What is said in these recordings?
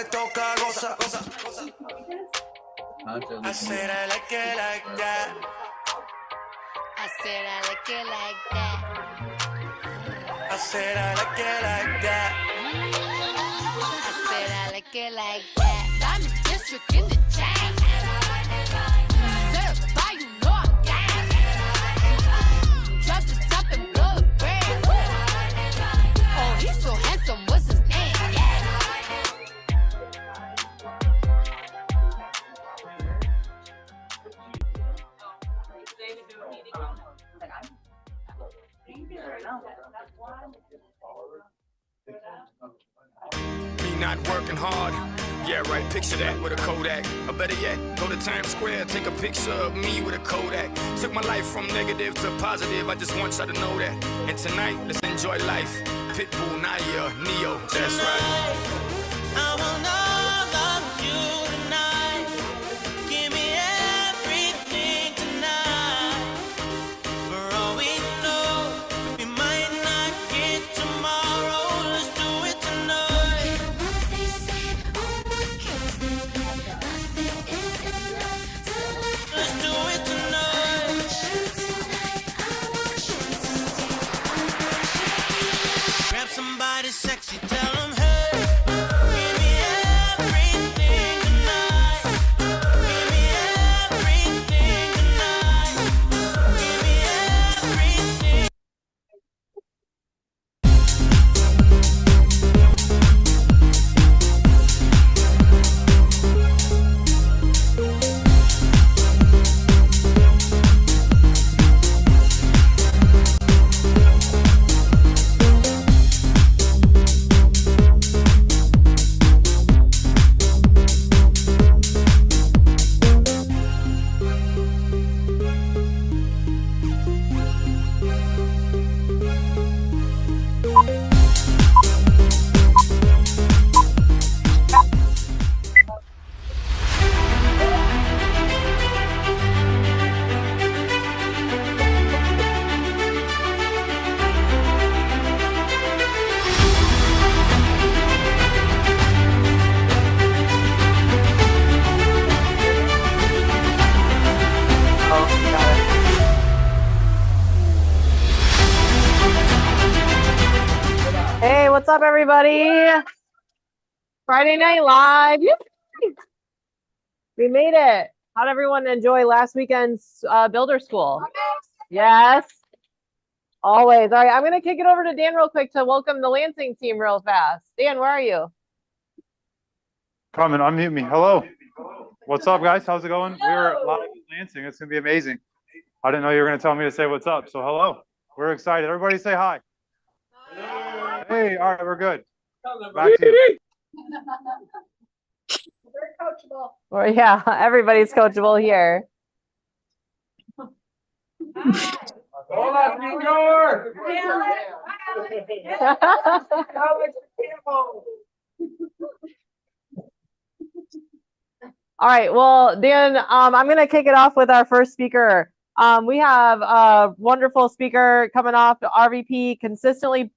te toca, goza. I said I like it like that. I said I like it like that. I said I like it like that. I said I like it like that. I'm the district in the chain. Certified, you know I'm gang. Drop the top and blow the brand. Oh, he's so handsome, what's his name? Yeah. Me not working hard. Yeah, right, picture that with a Kodak. Or better yet, go to Times Square, take a picture of me with a Kodak. Took my life from negative to positive, I just want y'all to know that. And tonight, let's enjoy life. Pitbull, Naya, Neo, that's right. I will not love you tonight. Give me everything tonight. For all we know, we might not get tomorrow. Let's do it tonight. Let's do it tonight. Grab somebody sexy, tell them, hey. Give me everything tonight. Give me everything tonight. Give me everything. Hey, what's up, everybody? Friday Night Live. Yay! We made it. How'd everyone enjoy last weekend's builder school? Yes. Always. All right, I'm going to kick it over to Dan real quick to welcome the Lansing team real fast. Dan, where are you? Come and unmute me. Hello. What's up, guys? How's it going? We're live in Lansing. It's going to be amazing. I didn't know you were going to tell me to say what's up. So hello. We're excited. Everybody say hi. Hey, all right, we're good. Back to you. Very coachable. Well, yeah, everybody's coachable here. Hola, señor. All right, well, Dan, I'm going to kick it off with our first speaker. We have a wonderful speaker coming off the RVP, consistently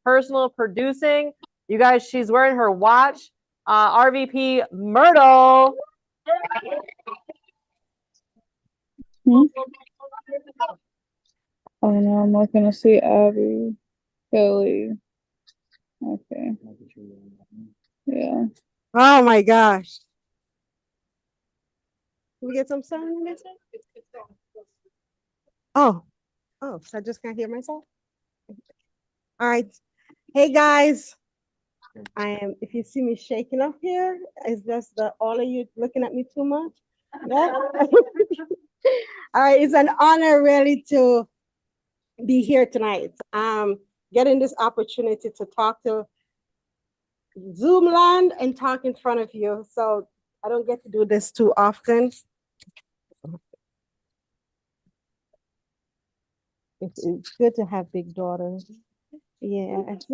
personal producing. You guys, she's wearing her watch. RVP Myrtle. Oh no, I'm not gonna see Abby. Kelly. Okay. Yeah. Oh my gosh. Can we get some sound in this? Oh, so I just can't hear myself? All right. Hey guys. If you see me shaking up here, it's just that all of you looking at me too much. Yeah? All right, it's an honor really to be here tonight. Getting this opportunity to talk to Zoomland and talk in front of you. So I don't get to do this too often. It's good to have big daughters. Yes.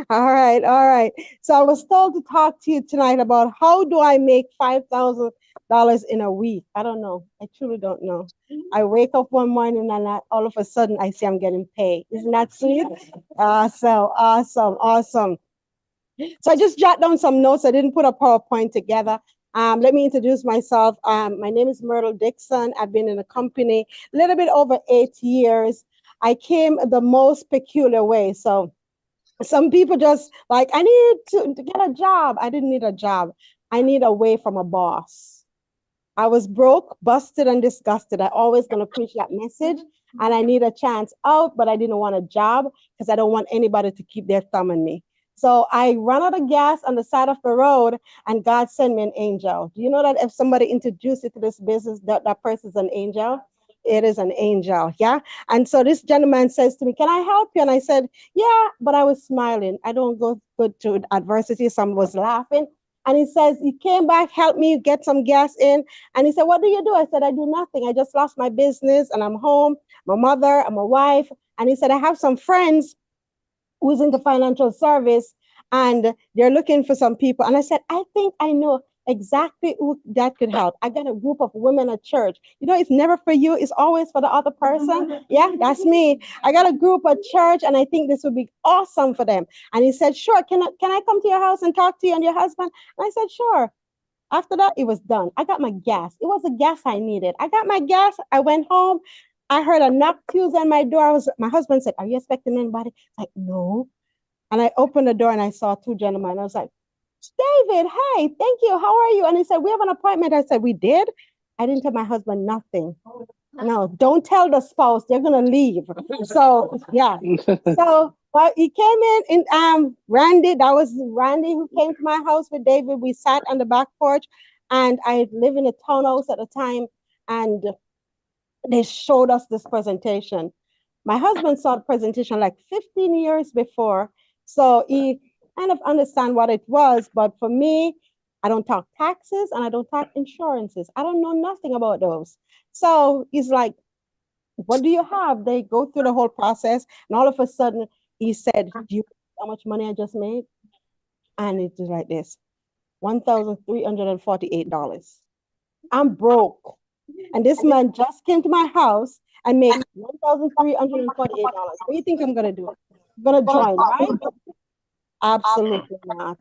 All right. So I was told to talk to you tonight about how do I make $5,000 in a week. I don't know. I truly don't know. I wake up one morning and all of a sudden I see I'm getting paid. Isn't that sweet? Awesome. So I just jot down some notes. I didn't put a PowerPoint together. Let me introduce myself. My name is Myrtle Dixon. I've been in the company a little bit over 8 years. I came the most peculiar way. So some people just like, I need to get a job. I didn't need a job. I need away from a boss. I was broke, busted, and disgusted. I always gonna preach that message. And I need a chance out, but I didn't want a job because I don't want anybody to keep their thumb on me. So I ran out of gas on the side of the road, and God sent me an angel. Do you know that if somebody introduced you to this business, that person's an angel? It is an angel, yeah? And so this gentleman says to me, can I help you? And I said, yeah, but I was smiling. I don't go good to adversity. Someone was laughing. And he says, he came back, helped me get some gas in. And he said, what do you do? I said, I do nothing. I just lost my business and I'm home. My mother, I'm a wife. And he said, I have some friends who's into financial service and they're looking for some people. And I said, I think I know exactly who that could help. I got a group of women at church. You know, it's never for you, it's always for the other person. Yeah, that's me. I got a group at church and I think this would be awesome for them. And he said, sure, can I come to your house and talk to you and your husband? And I said, sure. After that, it was done. I got my gas. It was the gas I needed. I got my gas. I went home. I heard a knock Tuesday on my door. My husband said, are you expecting anybody? Like, no. And I opened the door and I saw two gentlemen. I was like, David, hey, thank you. How are you? And he said, we have an appointment. I said, we did? I didn't tell my husband nothing. No, don't tell the spouse. They're going to leave. So, yeah. So, but he came in Randy, that was Randy who came to my house with David. We sat on the back porch and I lived in a townhouse at the time. And they showed us this presentation. My husband saw the presentation like 15 years before. So he kind of understand what it was. But for me, I don't talk taxes and I don't talk insurances. I don't know nothing about those. So he's like, what do you have? They go through the whole process. And all of a sudden he said, do you know how much money I just made? And it's like this, $1,348. I'm broke. And this man just came to my house and made $1,348. What do you think I'm going to do? I'm going to join, right? Absolutely not.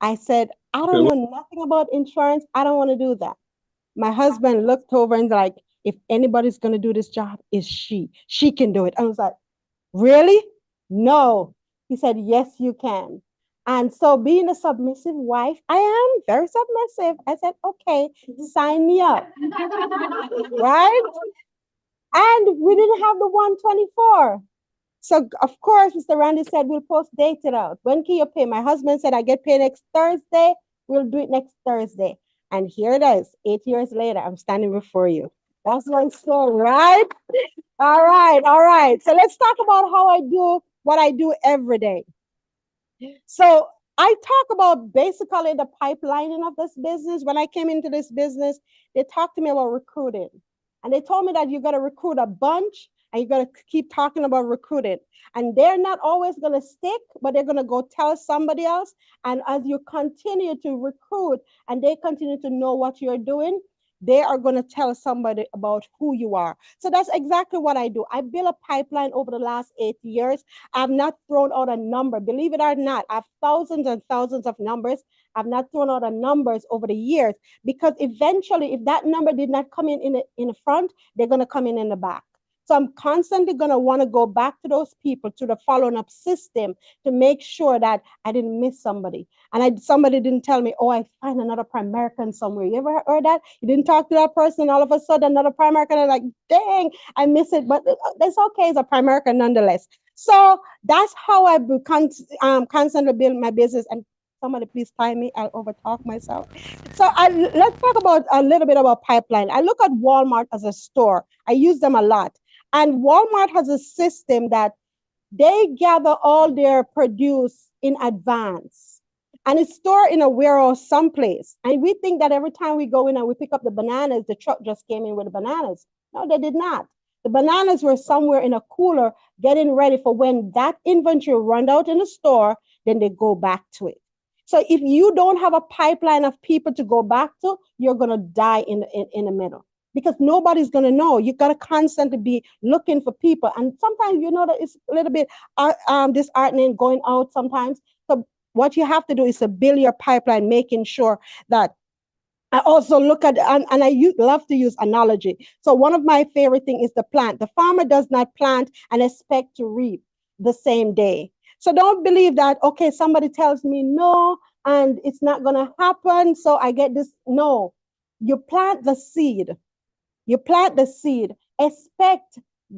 I said, I don't know nothing about insurance. I don't want to do that. My husband looked over and like, if anybody's going to do this job, it's she. She can do it. I was like, really? No. He said, yes, you can. And so being a submissive wife, I am very submissive. I said, okay, sign me up. Right? And we didn't have the 124. So of course, Mr. Randy said, we'll post dated out. When can you pay? My husband said, I get paid next Thursday. We'll do it next Thursday. And here it is, 8 years later, I'm standing before you. That's my story, right? All right, all right. So let's talk about how I do what I do every day. So I talk about basically the pipelining of this business. When I came into this business, they talked to me about recruiting. And they told me that you got to recruit a bunch and you got to keep talking about recruiting. And they're not always going to stick, but they're going to go tell somebody else. And as you continue to recruit and they continue to know what you're doing, they are going to tell somebody about who you are. So that's exactly what I do. I built a pipeline over the last 8 years. I've not thrown out a number. Believe it or not, I have thousands and thousands of numbers. I've not thrown out the numbers over the years because eventually, if that number did not come in the front, they're going to come in the back. So I'm constantly going to want to go back to those people, to the following up system to make sure that I didn't miss somebody. And somebody didn't tell me, oh, I find another Primerican somewhere. You ever heard that? You didn't talk to that person and all of a sudden another Primerican, and like, dang, I miss it. But it's okay. It's a Primerican nonetheless. So that's how I constantly build my business. And somebody please time me, I'll overtalk myself. So let's talk about a little bit about pipeline. I look at Walmart as a store. I use them a lot. And Walmart has a system that they gather all their produce in advance and it's stored in a warehouse someplace. And we think that every time we go in and we pick up the bananas, the truck just came in with the bananas. No, they did not. The bananas were somewhere in a cooler getting ready for when that inventory runs out in the store, then they go back to it. So if you don't have a pipeline of people to go back to, you're going to die in the middle. Because nobody's going to know. You got to constantly be looking for people. And sometimes, you know, that it's a little bit disheartening going out sometimes. So what you have to do is to build your pipeline, making sure that I also look at, and love to use analogy. So one of my favorite things is the plant. The farmer does not plant and expect to reap the same day. So don't believe that, okay, somebody tells me no, and it's not going to happen. So I get this. No, you plant the seed. You plant the seed, expect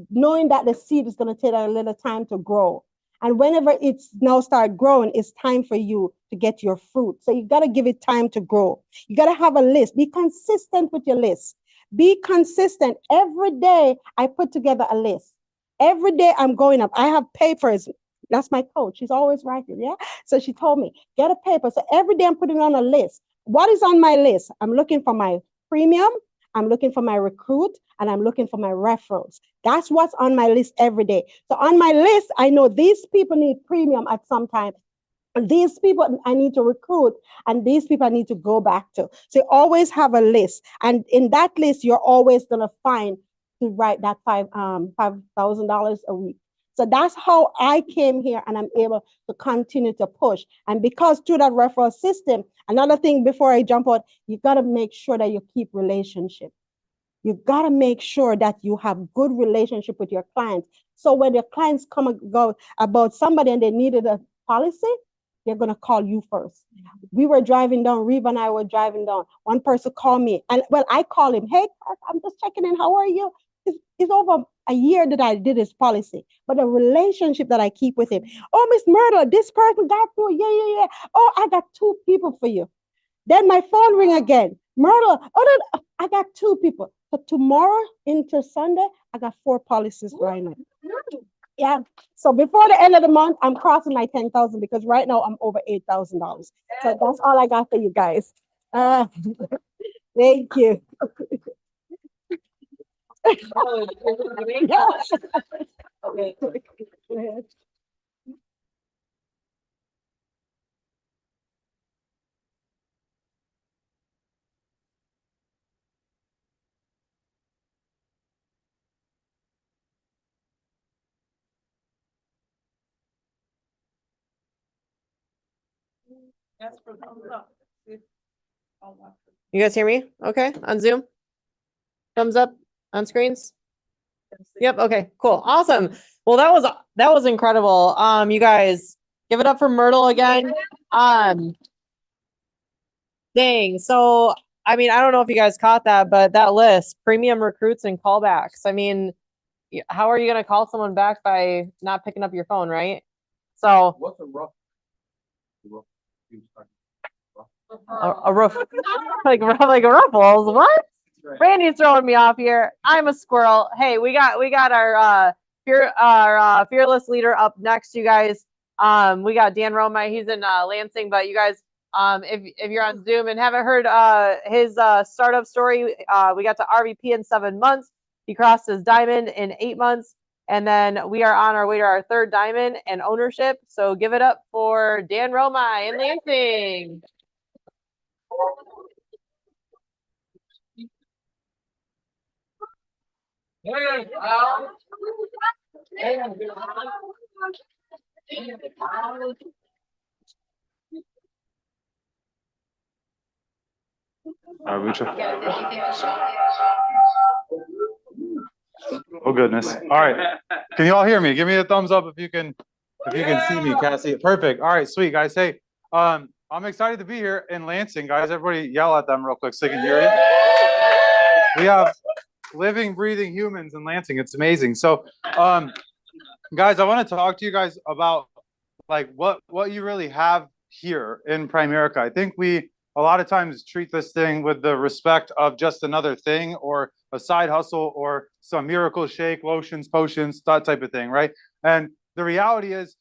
knowing that the seed is going to take a little time to grow. And whenever it's now start growing, it's time for you to get your fruit. So you got to give it time to grow. You got to have a list. Be consistent with your list. Be consistent. Every day I put together a list. Every day I'm going up. I have papers. That's my coach. She's always writing. Yeah. So she told me, get a paper. So every day I'm putting on a list. What is on my list? I'm looking for my premium. I'm looking for my recruit, and I'm looking for my referrals. That's what's on my list every day. So on my list, I know these people need premium at some time. And these people I need to recruit, and these people I need to go back to. So you always have a list. And in that list, you're always going to find to write that $5,000 a week. So that's how I came here, and I'm able to continue to push. And because through that referral system, another thing before I jump out, you got to make sure that you keep relationship. You got to make sure that you have good relationship with your clients. So when your clients come and go about somebody and they needed a policy, they're going to call you first. We were driving down, Reba and I were driving down. One person called me, and well, I call him, hey, I'm just checking in. How are you? It's over a year that I did his policy, but the relationship that I keep with him. Oh, Miss Myrtle, this person got through. Yeah. Oh, I got 2 people for you. Then my phone ring again. Myrtle, oh, no, I got 2 people. So tomorrow into Sunday, I got 4 policies right now. Yeah. So before the end of the month, I'm crossing my 10,000 because right now I'm over $8,000. So that's all I got for you guys. Thank you. Okay. You guys hear me? Okay, on Zoom? Thumbs up on screens? Yep, okay, cool. Awesome. Well, that was incredible. You guys give it up for Myrtle again. Dang. So, I mean, I don't know if you guys caught that, but that list, premium recruits and callbacks. I mean, how are you going to call someone back by not picking up your phone, right? So, What's a rough? a roof, like ruffles. What? Randy's throwing me off here. I'm a squirrel. Hey, we got our fearless leader up next, you guys. We got Dan Roma. He's in Lansing, but you guys, if you're on Zoom and haven't heard his startup story, we got to RVP in 7 months. He crossed his diamond in 8 months, and then we are on our way to our 3rd diamond and ownership. So give it up for Dan Roma in Lansing. Oh goodness. All right. Can you all hear me? Give me a thumbs up if you can see me, Cassie. Perfect. All right, sweet guys. Hey, I'm excited to be here in Lansing, guys. Everybody yell at them real quick so they can hear you. We have living, breathing humans in Lansing. It's amazing. So, guys, I want to talk to you guys about like what you really have here in Primerica. I think we a lot of times treat this thing with the respect of just another thing or a side hustle or some miracle shake, lotions, potions, that type of thing, right? And the reality is,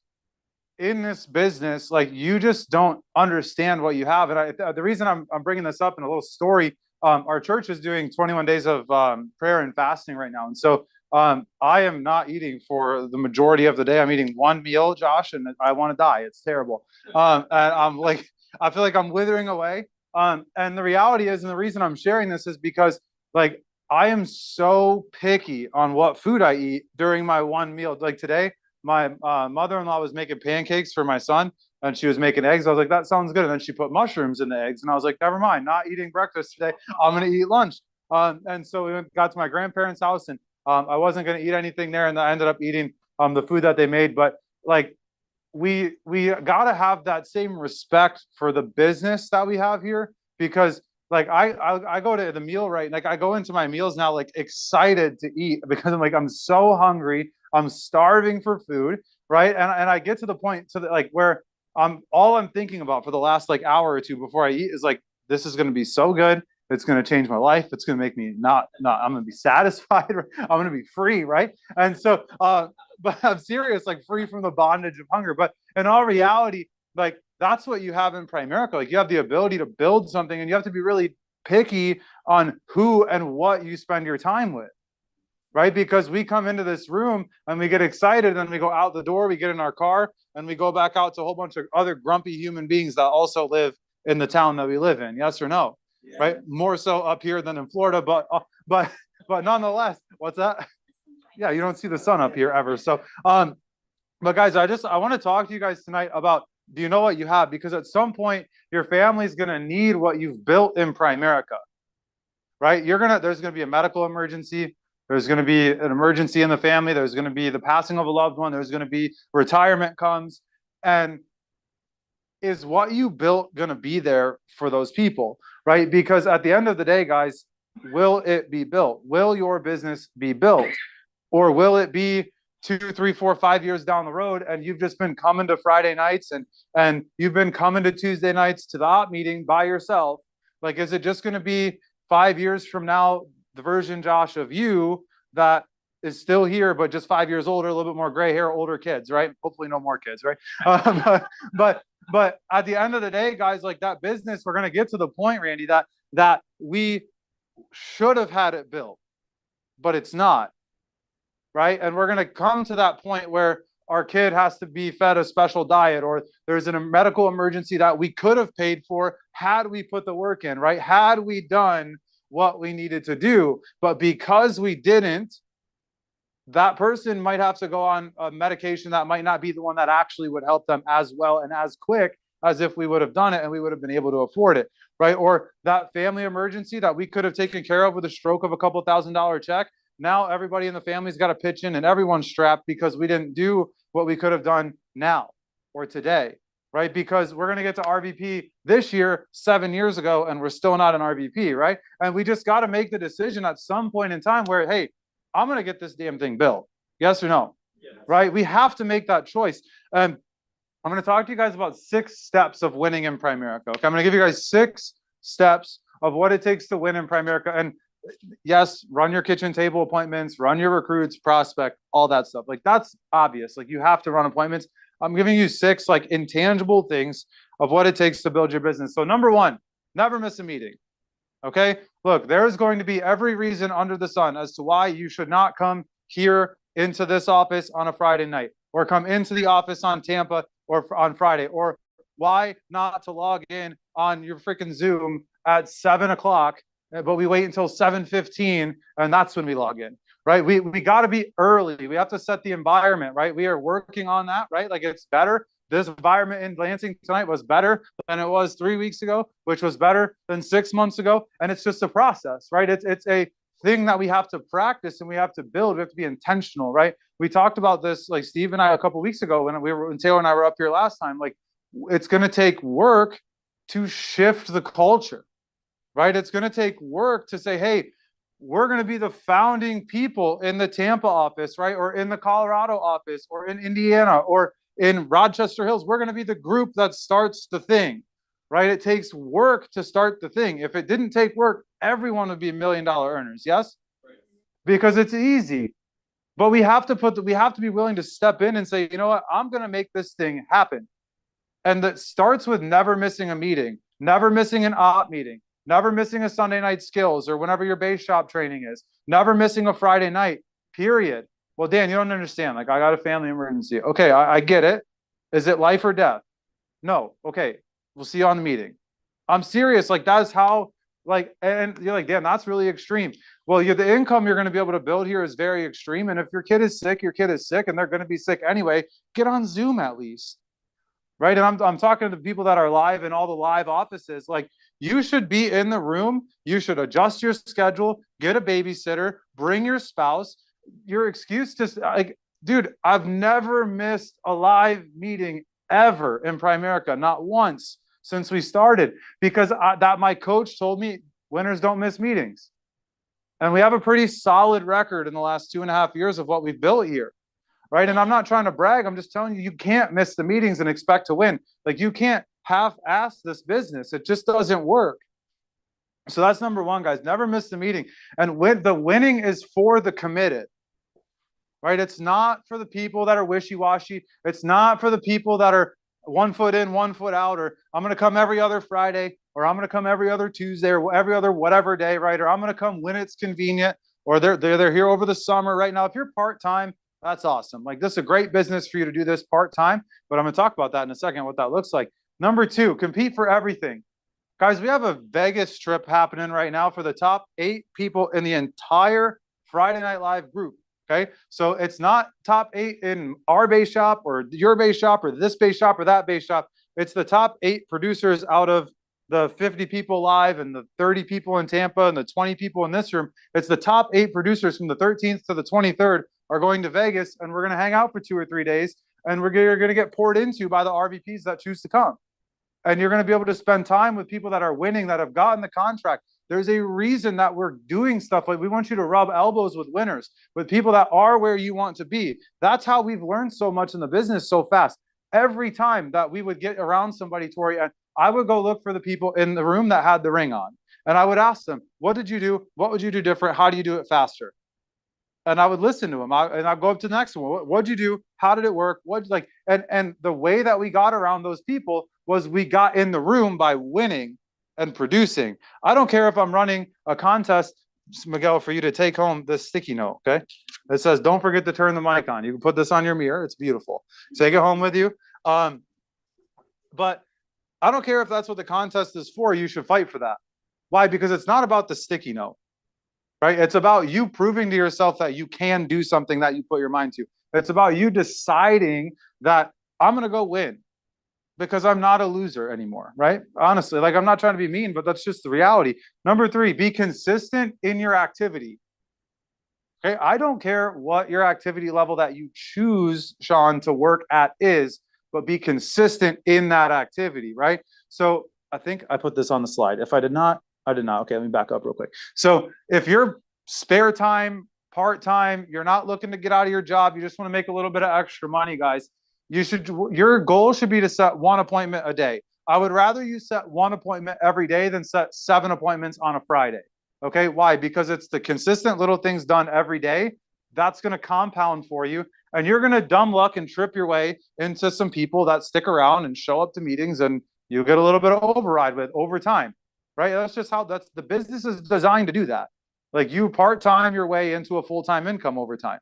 in this business, like you just don't understand what you have. And the reason I'm bringing this up in a little story, our church is doing 21 days of prayer and fasting right now. And so I am not eating for the majority of the day. I'm eating 1 meal, Josh, and I want to die. It's terrible. And I'm like, I feel like I'm withering away. And the reality is, and the reason I'm sharing this is because like I am so picky on what food I eat during my 1 meal. Like today, my mother-in-law was making pancakes for my son, and she was making eggs. I was like, that sounds good. And then she put mushrooms in the eggs, and I was like, never mind, not eating breakfast today. I'm gonna eat lunch. And so we got to my grandparents' house, and I wasn't gonna eat anything there, and I ended up eating the food that they made. But like, we gotta have that same respect for the business that we have here, because like I go to the meal, right? Like I go into my meals now like excited to eat, because I'm so hungry, I'm starving for food, right? And I get to the point to like where all I'm thinking about for the last like hour or two before I eat is like, this is gonna be so good. It's gonna change my life. It's gonna make me not I'm gonna be satisfied. I'm gonna be free, right? And so but I'm serious, like free from the bondage of hunger. But in all reality, like that's what you have in Primerica. Like you have the ability to build something, and you have to be really picky on who and what you spend your time with, right? Because we come into this room and we get excited, and we go out the door, we get in our car, and we go back out to a whole bunch of other grumpy human beings that also live in the town that we live in. Yes or no? Yeah. Right? More so up here than in Florida, but nonetheless, what's that? Yeah, you don't see the sun up here ever. So, but guys, I want to talk to you guys tonight about, do you know what you have? Because at some point, your family's going to need what you've built in Primerica, right? There's going to be a medical emergency. There's going to be an emergency in the family. There's going to be the passing of a loved one. There's going to be retirement comes. And is what you built going to be there for those people, right? Because at the end of the day, guys, will it be built? Will your business be built? Or will it be 2, 3, 4, 5 years down the road, and you've just been coming to Friday nights and you've been coming to Tuesday nights to the op meeting by yourself? Like, is it just going to be 5 years from now, the version, Josh, of you that is still here, but just 5 years older, a little bit more gray hair, older kids, right? Hopefully no more kids, right? But at the end of the day, guys, like that business, we're going to get to the point, Randy, that we should have had it built, but it's not. Right? And we're going to come to that point where our kid has to be fed a special diet, or there's a medical emergency that we could have paid for had we put the work in, right? Had we done what we needed to do. But because we didn't, that person might have to go on a medication that might not be the one that actually would help them as well and as quick as if we would have done it and we would have been able to afford it, right? Or that family emergency that we could have taken care of with a stroke of a couple $1,000 check. Now everybody in the family's got to pitch in, and everyone's strapped because we didn't do what we could have done now or today, right? Because we're going to get to RVP this year, 7 years ago, and we're still not an RVP, right? And we just got to make the decision at some point in time where, hey, I'm going to get this damn thing built. Yes or no? Yes. Right? We have to make that choice. I'm going to talk to you guys about 6 steps of winning in Primerica. Okay, I'm going to give you guys 6 steps of what it takes to win in Primerica. And yes, run your kitchen table appointments, run your recruits, prospect, all that stuff. Like that's obvious. Like you have to run appointments. I'm giving you 6 like intangible things of what it takes to build your business. So number 1, never miss a meeting. Okay. Look, there is going to be every reason under the sun as to why you should not come here into this office on a Friday night, or come into the office on Tampa or on Friday, or why not to log in on your freaking Zoom at 7 o'clock. But we wait until 7:15, and that's when we log in, right? We got to be early. We have to set the environment, right? We are working on that, right? Like it's better. This environment in Lansing tonight was better than it was 3 weeks ago, which was better than 6 months ago. And it's just a process, right? It's a thing that we have to practice and we have to build. We have to be intentional, right? We talked about this, like Steve and I, a couple of weeks ago when Taylor and I were up here last time. Like it's going to take work to shift the culture. Right? It's going to take work to say, hey, we're going to be the founding people in the Tampa office, right? Or in the Colorado office, or in Indiana, or in Rochester Hills. We're going to be the group that starts the thing, right? It takes work to start the thing. If it didn't take work, everyone would be $1 million earners. Yes? Right. Because it's easy. But we have to be willing to step in and say, you know what? I'm going to make this thing happen. And that starts with never missing a meeting, never missing an op meeting, never missing a Sunday night skills or whenever your base shop training is, never missing a Friday night, period. Well, Dan, you don't understand. Like, I got a family emergency. Okay, I get it. Is it life or death? No. Okay, we'll see you on the meeting. I'm serious. Like, that's how, like, and you're like, Dan, that's really extreme. Well, the income you're going to be able to build here is very extreme. And if your kid is sick, your kid is sick, and they're going to be sick anyway. Get on Zoom at least. right? And I'm talking to the people that are live in all the live offices. Like, you should be in the room. You should adjust your schedule, get a babysitter, bring your spouse. Your excuse to like, dude, I've never missed a live meeting ever in Primerica, not once since we started, because that my coach told me winners don't miss meetings. And we have a pretty solid record in the last 2.5 years of what we've built here, right? And I'm not trying to brag. I'm just telling you, you can't miss the meetings and expect to win. Like, you can't half-ass this business. It just doesn't work. So that's number one, guys. Never miss the meeting. And the winning is for the committed, right? It's not for the people that are wishy-washy. It's not for the people that are 1 foot in, 1 foot out, or I'm going to come every other Friday, or I'm going to come every other Tuesday, or every other whatever day, right? Or I'm going to come when it's convenient, or they're here over the summer right now. If you're part-time, that's awesome. Like, this is a great business for you to do this part-time, but I'm going to talk about that in a second, what that looks like. Number two, compete for everything. Guys, we have a Vegas trip happening right now for the top 8 people in the entire Friday Night Live group. Okay, so it's not top 8 in our base shop or your base shop or this base shop or that base shop. It's the top 8 producers out of the 50 people live and the 30 people in Tampa and the 20 people in this room. It's the top 8 producers from the 13th to the 23rd are going to Vegas, and we're going to hang out for 2 or 3 days, and we're going to get poured into by the RVPs that choose to come. And you're going to be able to spend time with people that are winning, that have gotten the contract. There's a reason that we're doing stuff like we want you to rub elbows with winners, with people that are where you want to be. That's how we've learned so much in the business so fast. Every time that we would get around somebody, Tori, and I would go look for the people in the room that had the ring on. And I would ask them, what did you do? What would you do different? How do you do it faster? And I would listen to them. And I'd go up to the next one. What'd you do? How did it work? And the way that we got around those people was we got in the room by winning and producing. I don't care if I'm running a contest, Miguel, for you to take home this sticky note, okay? It says, don't forget to turn the mic on. You can put this on your mirror. It's beautiful. Take it home with you. But I don't care if that's what the contest is for. You should fight for that. Why? Because it's not about the sticky note, right? It's about you proving to yourself that you can do something that you put your mind to. It's about you deciding that I'm going to go win, because I'm not a loser anymore, right? Honestly, like, I'm not trying to be mean, but that's just the reality. Number 3, be consistent in your activity. Okay, I don't care what your activity level that you choose, Sean, to work at is, but be consistent in that activity, right? So I think I put this on the slide. If I did not, I did not. Okay, let me back up real quick. So if you're spare time, part-time, you're not looking to get out of your job, you just want to make a little bit of extra money, guys, your goal should be to set 1 appointment a day. I would rather you set 1 appointment every day than set 7 appointments on a Friday. Okay, why? Because it's the consistent little things done every day that's going to compound for you, and you're going to dumb luck and trip your way into some people that stick around and show up to meetings, and you get a little bit of override with over time, right? That's just how the business is designed to do that. Like, you part-time your way into a full-time income over time.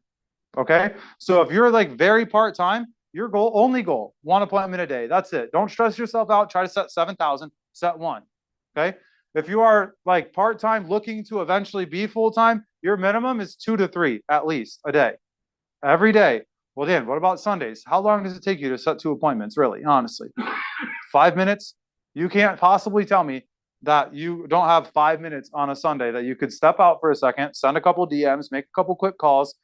Okay, so if you're like very part-time, your only goal, 1 appointment a day. That's it. Don't stress yourself out. Try to set 7,000, set 1. Okay. If you are like part-time looking to eventually be full-time, your minimum is 2 to 3 at least a day, every day. Well, Dan, what about Sundays? How long does it take you to set 2 appointments? Really, honestly, 5 minutes. You can't possibly tell me that you don't have 5 minutes on a Sunday that you could step out for a second, send a couple DMs, make a couple quick calls,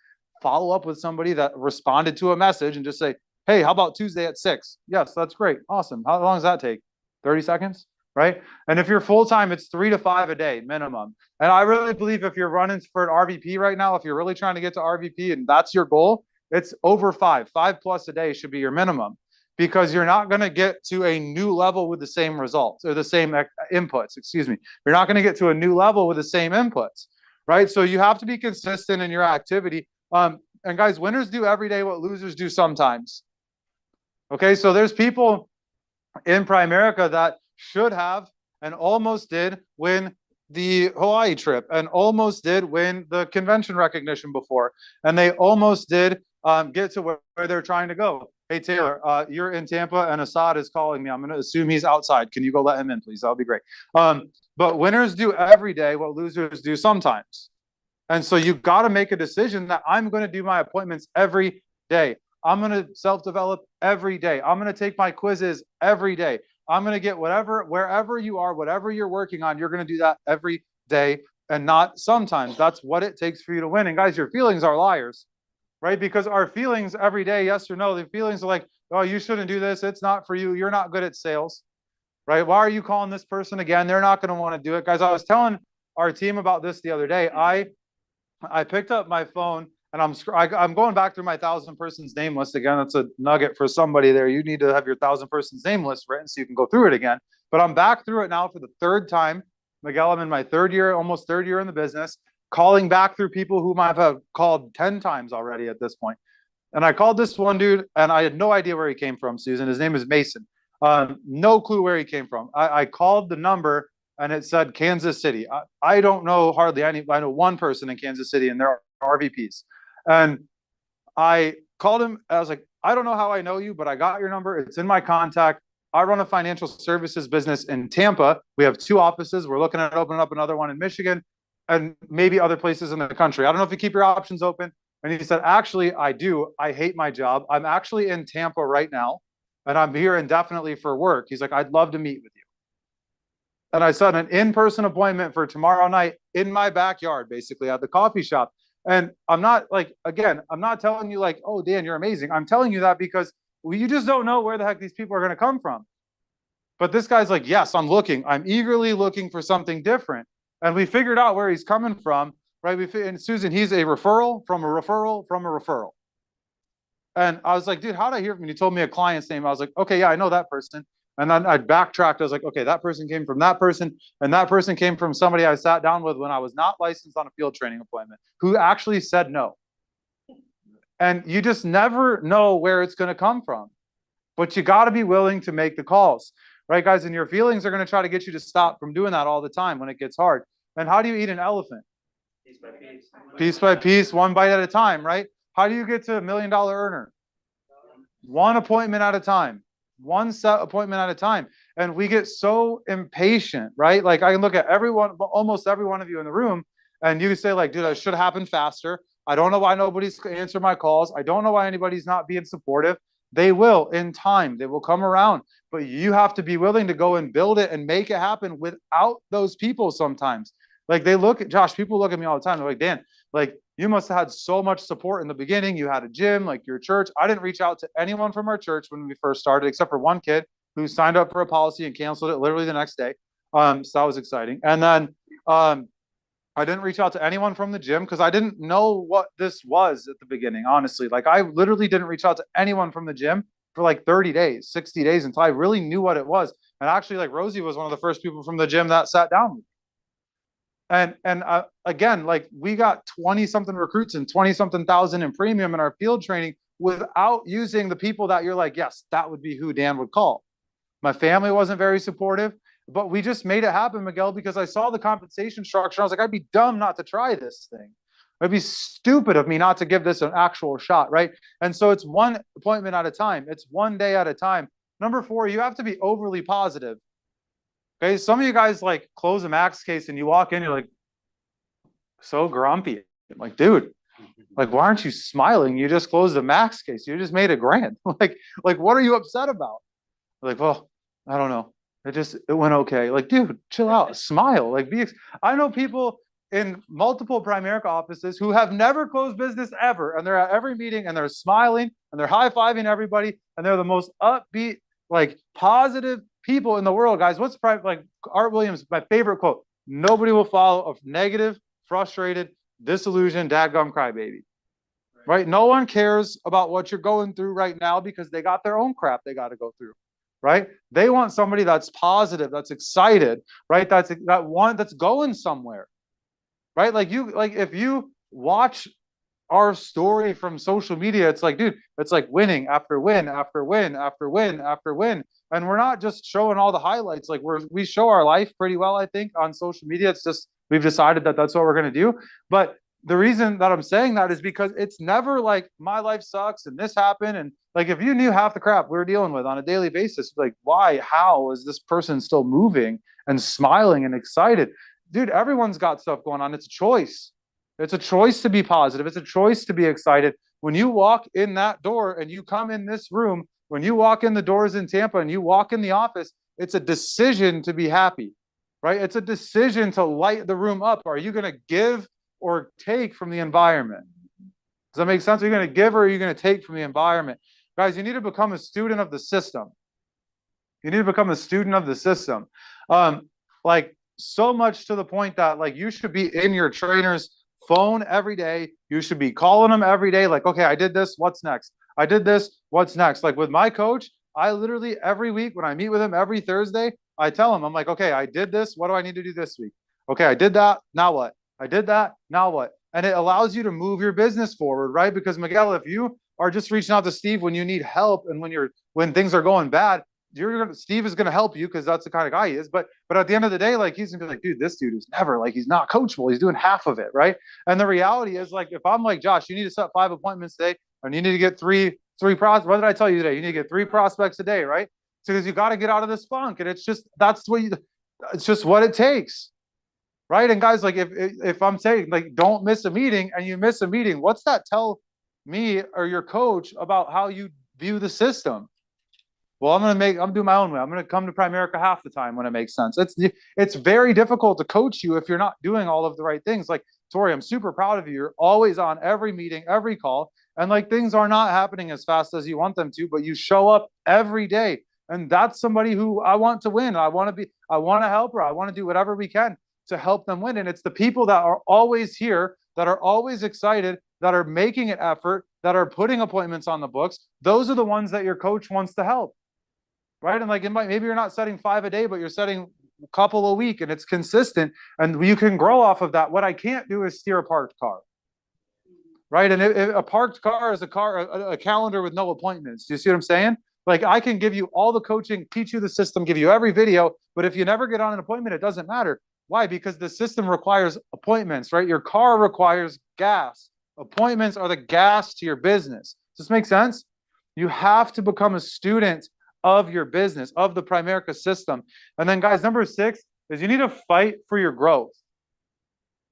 follow up with somebody that responded to a message and just say, hey, how about Tuesday at 6? Yes, that's great. Awesome. How long does that take? 30 seconds, right? And if you're full-time, it's 3 to 5 a day minimum. And I really believe if you're running for an RVP right now, if you're really trying to get to RVP and that's your goal, it's over 5. 5+ a day should be your minimum, because you're not going to get to a new level with the same results or the same inputs, excuse me. You're not going to get to a new level with the same inputs, right? So you have to be consistent in your activity. And guys, winners do every day what losers do sometimes. Okay, so there's people in Primerica that should have and almost did win the Hawaii trip and almost did win the convention recognition before. And they almost did get to where they're trying to go. Hey, Taylor, you're in Tampa and Assad is calling me. I'm going to assume he's outside. Can you go let him in, please? That'll be great. But winners do every day what losers do sometimes. And so you've got to make a decision that I'm going to do my appointments every day. I'm going to self-develop every day. I'm going to take my quizzes every day. I'm going to get wherever you are, whatever you're working on, you're going to do that every day and not sometimes. That's what it takes for you to win. And guys, your feelings are liars, right? Because our feelings every day, yes or no, the feelings are like, oh, you shouldn't do this. It's not for you. You're not good at sales, right? Why are you calling this person again? They're not going to want to do it. Guys, I was telling our team about this the other day. I picked up my phone and I'm going back through my 1,000 persons name list again. That's a nugget for somebody there. You need to have your 1,000 persons name list written so you can go through it again. But I'm back through it now for the third time. Miguel, I'm in my almost third year in the business, calling back through people whom I've called 10 times already at this point. And I called this one dude and I had no idea where he came from, Susan. His name is Mason. No clue where he came from. I called the number and it said Kansas City. I don't know hardly any. I know one person in Kansas City and they're RVPs. And I called him. I was like, I don't know how I know you, but I got your number. It's in my contact. I run a financial services business in Tampa. We have 2 offices. We're looking at opening up another one in Michigan and maybe other places in the country. I don't know if you keep your options open. And he said, actually, I do. I hate my job. I'm actually in Tampa right now and I'm here indefinitely for work. He's like, I'd love to meet with you. And I set an in-person appointment for tomorrow night in my backyard, basically at the coffee shop. And I'm not like, again, I'm not telling you like, oh, Dan, you're amazing. I'm telling you that because you just don't know where the heck these people are going to come from. But this guy's like, yes, I'm eagerly looking for something different. And we figured out where he's coming from, right? And Susan, he's a referral from a referral from a referral. And I was like, dude, how did I hear from you? He told me a client's name. I was like, okay, yeah, I know that person. And then I backtracked. I was like, okay, that person came from that person. And that person came from somebody I sat down with when I was not licensed on a field training appointment, who actually said no. And you just never know where it's going to come from. But you got to be willing to make the calls, right, guys? And your feelings are going to try to get you to stop from doing that all the time when it gets hard. And how do you eat an elephant? Piece by piece. Piece by piece, one bite at a time, right? How do you get to $1 million earner? One appointment at a time. One set appointment at a time. And we get so impatient, right? Like I can look at almost every one of you in the room, and you say like, dude, I should have happened faster. I don't know why nobody's answering my calls. I don't know why anybody's not being supportive. They will in time. They will come around. But you have to be willing to go and build it and make it happen without those people sometimes. Like Josh, people look at me all the time. They're like, Dan, like you must have had so much support in the beginning. You had a gym, like your church. I didn't reach out to anyone from our church when we first started, except for one kid who signed up for a policy and canceled it literally the next day. So that was exciting. And then I didn't reach out to anyone from the gym because I didn't know what this was at the beginning, honestly. Like I literally didn't reach out to anyone from the gym for like 30 days, 60 days until I really knew what it was. And actually, like Rosie was one of the first people from the gym that sat down with me. And again, like we got 20 something recruits and 20 something thousand in premium in our field training without using the people that you're like, yes, that would be who Dan would call. My family wasn't very supportive, but we just made it happen, Miguel, because I saw the compensation structure. I was like, I'd be dumb not to try this thing. It'd be stupid of me not to give this an actual shot, right? And so it's one appointment at a time. It's one day at a time. Number 4, you have to be overly positive. Okay, some of you guys like close a max case and you walk in, you're like, so grumpy. I'm like, dude, like, why aren't you smiling? You just closed a max case. You just made $1,000. like, what are you upset about? Like, well, I don't know. It went okay. Like, dude, chill out, smile. Like, I know people in multiple Primerica offices who have never closed business ever, and they're at every meeting and they're smiling and they're high-fiving everybody, and they're the most upbeat, like positive people in the world, guys. What's like Art Williams, my favorite quote: nobody will follow a negative, frustrated, disillusioned, dadgum crybaby. Right? No one cares about what you're going through right now because they got their own crap they got to go through. Right? They want somebody that's positive, that's excited, right? That's going somewhere. Right? Like if you watch our story from social media, it's like, dude, it's like winning after win after win after win after win. And we're not just showing all the highlights. Like we show our life pretty well, I think, on social media. It's just we've decided that that's what we're going to do. But the reason that I'm saying that is because it's never like my life sucks and this happened. And like, if you knew half the crap we're dealing with on a daily basis, like, why, how is this person still moving and smiling and excited? Dude, everyone's got stuff going on. It's a choice. It's a choice to be positive. It's a choice to be excited. When you walk in that door and you come in this room, when you walk in the doors in Tampa and you walk in the office, it's a decision to be happy, right? It's a decision to light the room up. Are you going to give or take from the environment? Does that make sense? Are you going to give or are you going to take from the environment? Guys, you need to become a student of the system. You need to become a student of the system. Like so much to the point that like you should be in your trainer's phone every day. You should be calling them every day. Like, okay, I did this. What's next? I did this. What's next? Like with my coach, I literally every week when I meet with him every Thursday, I tell him, I'm like, okay, I did this. What do I need to do this week? Okay, I did that. Now what? I did that. Now what? And it allows you to move your business forward, right? Because Miguel, if you are just reaching out to Steve when you need help and when things are going bad, Steve is gonna help you because that's the kind of guy he is. But at the end of the day, like he's gonna be like, dude, this dude is never like he's not coachable. He's doing half of it, right? And the reality is like if I'm like Josh, you need to set 5 appointments today, and you need to get three prospects. What did I tell you today? You need to get 3 prospects a day, right? Because you got to get out of this funk, and it's just it's just what it takes. Right. And guys, like if I'm saying like don't miss a meeting and you miss a meeting, what's that tell me or your coach about how you view the system? Well, I'm doing my own way. I'm going to come to Primerica half the time when it makes sense. It's very difficult to coach you if you're not doing all of the right things. Like Tori, I'm super proud of you. You're always on every meeting, every call, and like things are not happening as fast as you want them to, but you show up every day. And that's somebody who I want to win. I want to help her. I want to do whatever we can to help them win. And it's the people that are always here, that are always excited, that are making an effort, that are putting appointments on the books. Those are the ones that your coach wants to help. Right. And like maybe you're not setting 5 a day, but you're setting a couple a week and it's consistent and you can grow off of that. What I can't do is steer a parked car. Right. And a parked car is a calendar with no appointments. Do you see what I'm saying? Like I can give you all the coaching, teach you the system, give you every video, but if you never get on an appointment, it doesn't matter. Why? Because the system requires appointments, right? Your car requires gas. Appointments are the gas to your business. Does this make sense? You have to become a student of your business, of the Primerica system. And then guys, number 6 is you need to fight for your growth.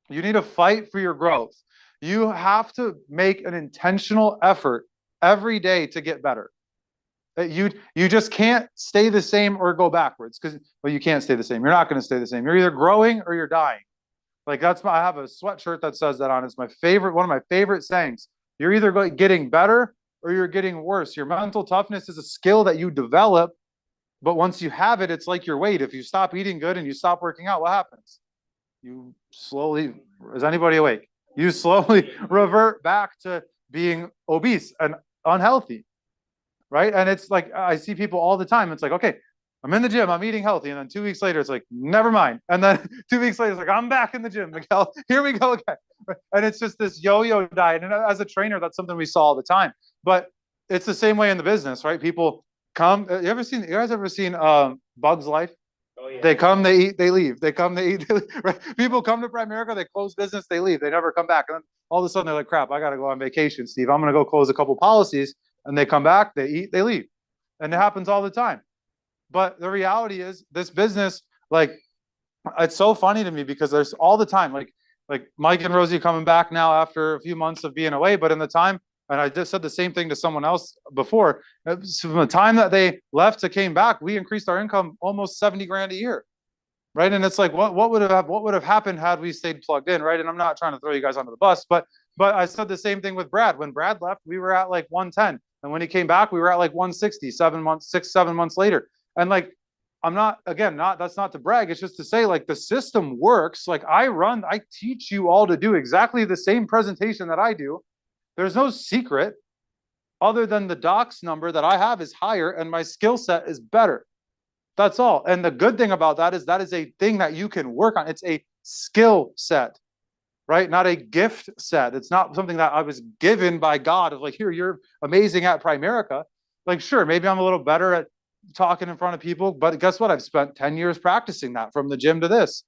You need to fight for your growth. You have to make an intentional effort every day to get better. You just can't stay the same or go backwards because, well, you can't stay the same. You're not going to stay the same. You're either growing or you're dying. Like I have a sweatshirt that says that on it. It's my favorite, one of my favorite sayings. You're either getting better or you're getting worse. Your mental toughness is a skill that you develop, but once you have it, it's like your weight. If you stop eating good and you stop working out, what happens? You slowly, is anybody awake? You slowly revert back to being obese and unhealthy. Right. And it's like, I see people all the time. It's like, okay, I'm in the gym, I'm eating healthy. And then 2 weeks later, it's like, never mind. And then 2 weeks later, it's like, I'm back in the gym, Miguel. Here we go again. And it's just this yo-yo diet. And as a trainer, that's something we saw all the time. But it's the same way in the business, right? People come, you guys ever seen Bug's Life? Oh, yeah. They come, they eat, they leave. They come, they eat, they leave. Right? People come to Primerica, they close business, they leave. They never come back. And then all of a sudden they're like, crap, I got to go on vacation, Steve. I'm going to go close a couple policies. And they come back, they eat, they leave. And it happens all the time. But the reality is this business, like, it's so funny to me because there's all the time, like Mike and Rosie coming back now after a few months of being away. But in the time, and I just said the same thing to someone else before, from the time that they left to came back, we increased our income almost 70 grand a year. Right. And it's like, what would have happened had we stayed plugged in? Right. And I'm not trying to throw you guys under the bus, but I said the same thing with Brad. When Brad left, we were at like 110. And when he came back, we were at like 160, 7 months later. And like, that's not to brag. It's just to say like the system works. Like I teach you all to do exactly the same presentation that I do. There's no secret other than the docs number that I have is higher and my skill set is better. That's all. And the good thing about that is a thing that you can work on. It's a skill set. Right? Not a gift set. It's not something that I was given by God of like, here, you're amazing at Primerica. Like, sure, maybe I'm a little better at talking in front of people, but guess what? I've spent 10 years practicing that from the gym to this.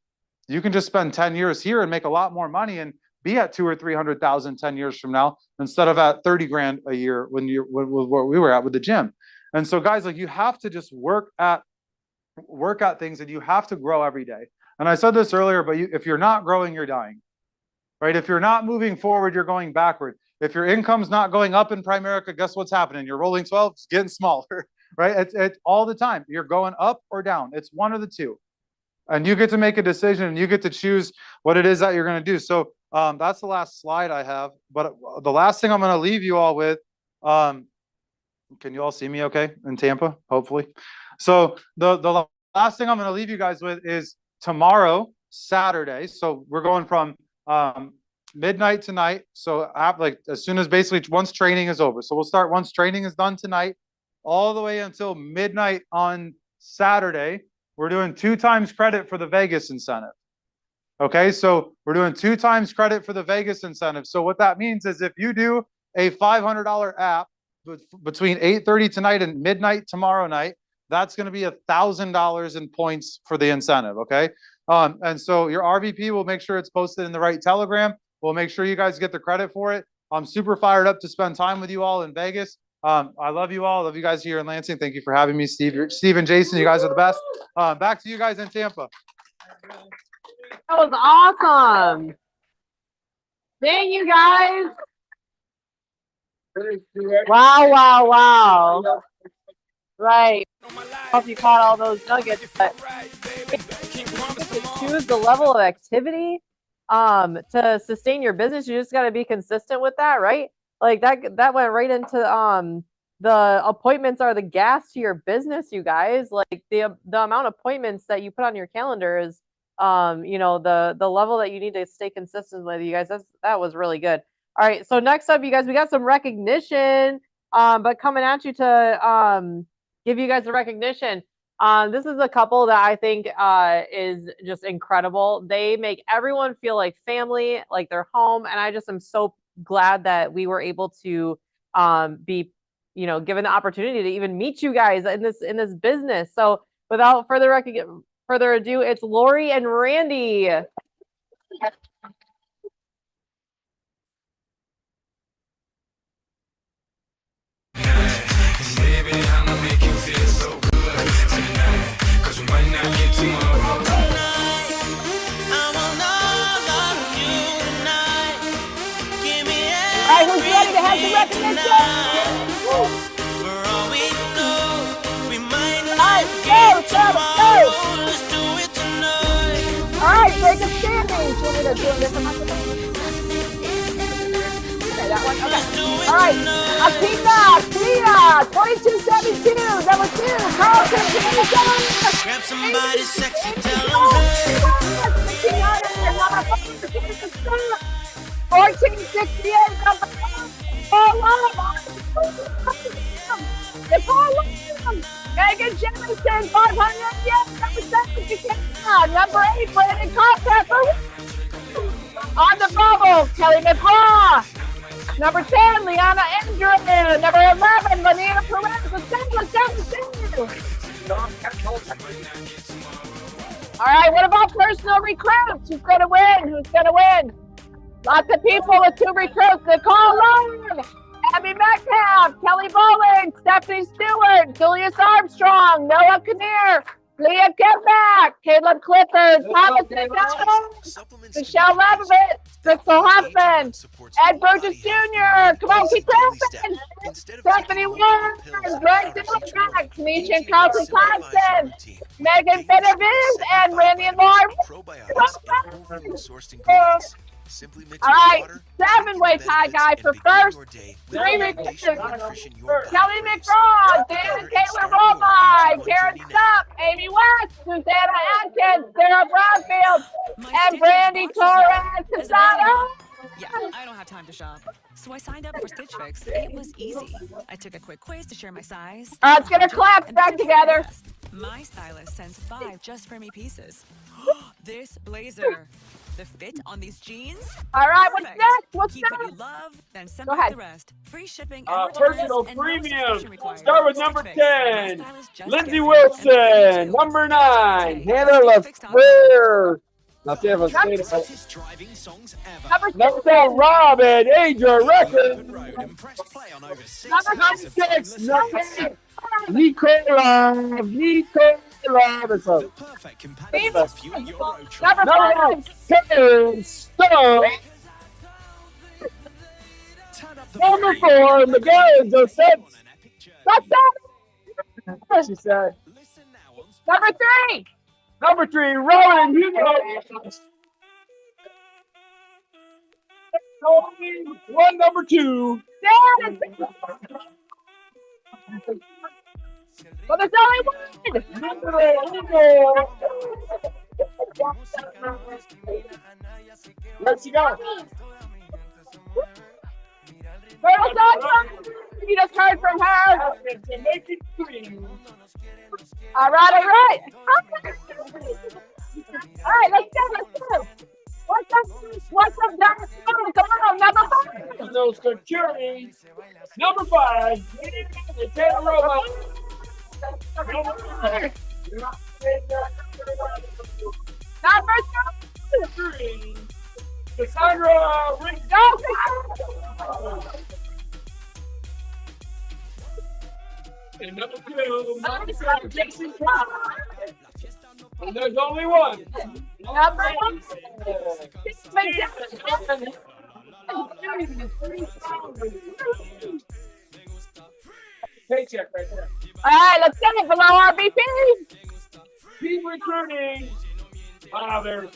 You can just spend 10 years here and make a lot more money and be at 200,000 or 300,000 10 years from now, instead of at 30 grand a year when what we were at with the gym. And so guys, like you have to just work at things and you have to grow every day. And I said this earlier, but if you're not growing, you're dying. right? If you're not moving forward, you're going backward. If your income's not going up in Primerica, guess what's happening? You're rolling 12, it's getting smaller, right? It's all the time. You're going up or down. It's one of the two. And you get to make a decision and you get to choose what it is that you're going to do. So that's the last slide I have. But the last thing I'm going to leave you all with, can you all see me okay in Tampa? Hopefully. So the last thing I'm going to leave you guys with is tomorrow, Saturday. So we're going from midnight tonight. So like as soon as basically once training is over. So we'll start once training is done tonight, all the way until midnight on Saturday. We're doing 2 times credit for the Vegas incentive. Okay, so we're doing 2 times credit for the Vegas incentive. So what that means is if you do a $500 app between 8:30 tonight and midnight tomorrow night, that's going to be $1,000 in points for the incentive. Okay, and so your RVP will make sure it's posted in the right Telegram. We'll make sure you guys get the credit for it. I'm super fired up to spend time with you all in Vegas. I love you all. I love you guys here in Lansing. Thank you for having me, Steve and Jason. You guys are the best. Back to you guys in Tampa. That was awesome. Dang, you guys. Wow, wow, wow. Right. I hope you caught all those nuggets, but choose the level of activity to sustain your business. You just got to be consistent with that, right? Like that went right into the appointments are the gas to your business, you guys. Like the amount of appointments that you put on your calendar is you know, the level that you need to stay consistent with, you guys. That was really good. All right, so next up, you guys, we got some recognition, but coming at you to give you guys the recognition. This is a couple that I think is just incredible. They make everyone feel like family, like they're home, and I just am so glad that we were able to be, you know, given the opportunity to even meet you guys in this business. So without further ado, it's Lori and Randy. Baby, I'ma make you feel so good tonight, 'cause we might not get tomorrow. All right, who's ready to have the recognition? For all we know, we might All not right, get go. tomorrow. Let's do it tonight. All right, break a standing. Show me the doing this. Okay, that one. Okay. All right, Akita, Tia, 2272, number 2, Carlton, Grab somebody sexy, tell them hey. 1468, number 4. Megan Jefferson, 500, yes, number 7, number 8, Brandon Contactor. On the bubble, Kelly McCaw. Number 10, Liana Andrew. Number 11, Lanita Perez with 772. All right, what about personal recruits? Who's going to win? Who's going to win? Lots of people with 2 recruits. Nicole Long, Abby Metcalf, Kelly Bowling, Stephanie Stewart, Julius Armstrong, Noah Kinnear, Leah Kemback, Caleb Clifford, Thomas McDonald, Michelle Lebovitz, Crystal Huffman, Ed Burgess Jr., come on, keep clapping, Stephanie Warren, Greg Dillon, Tanisha and Carlton Thompson, Megan Benavides, and Randy and Lauren. All right, 7-way tie guy for first. 3 recruits. Kelly McGraw, Dan and Caitlin Roby, Karen Stupp, Amy West, Susanna Atkins, Sarah Brownfield, and Brandy Torres Casado. Yeah, I don't have time to shop. So I signed up for Stitch Fix. It was easy. I took a quick quiz to share my size. Let's get our claps back together. My stylist sends 5 just for me pieces. This blazer. The fit on these jeans? All right, what's next? What's Keep next? what you love, then send Go back ahead. the rest. Free shipping and returns, Personal and no premium. subscription required. Start with Stitch number Fix. My 10. stylist just Lindsay gets it. Wilson, And number 9. Okay. Hannah LaFleur. Now see if I say it right. Driving songs ever. Number 6. Number 7, Robin, Adria Records. And press play on over 6 Number hours of 6, timeless number 8, Nicola. It's a the perfect companion to fuel your road trip. Number 5. number 10, Stone. Number 4, Miguel Joseph. Let's go. She said. Number 3. Number 3, Rowan Hugo. One, number 2. Dan. But there's only one. Number 8, Hugo. Where'd she go? Turtle's on. You just heard from her. To make it 3. All right, all right. All right, let's go. What's up, Dr. Come on, number 5. No security. Number 5. The Taylor Robot. Number 3. Cassandra Rick. And number 2, Monica Jason Cross. And there's only one. Number 1. Paycheck right there. All right, let's get it below RBP. Team recruiting. There's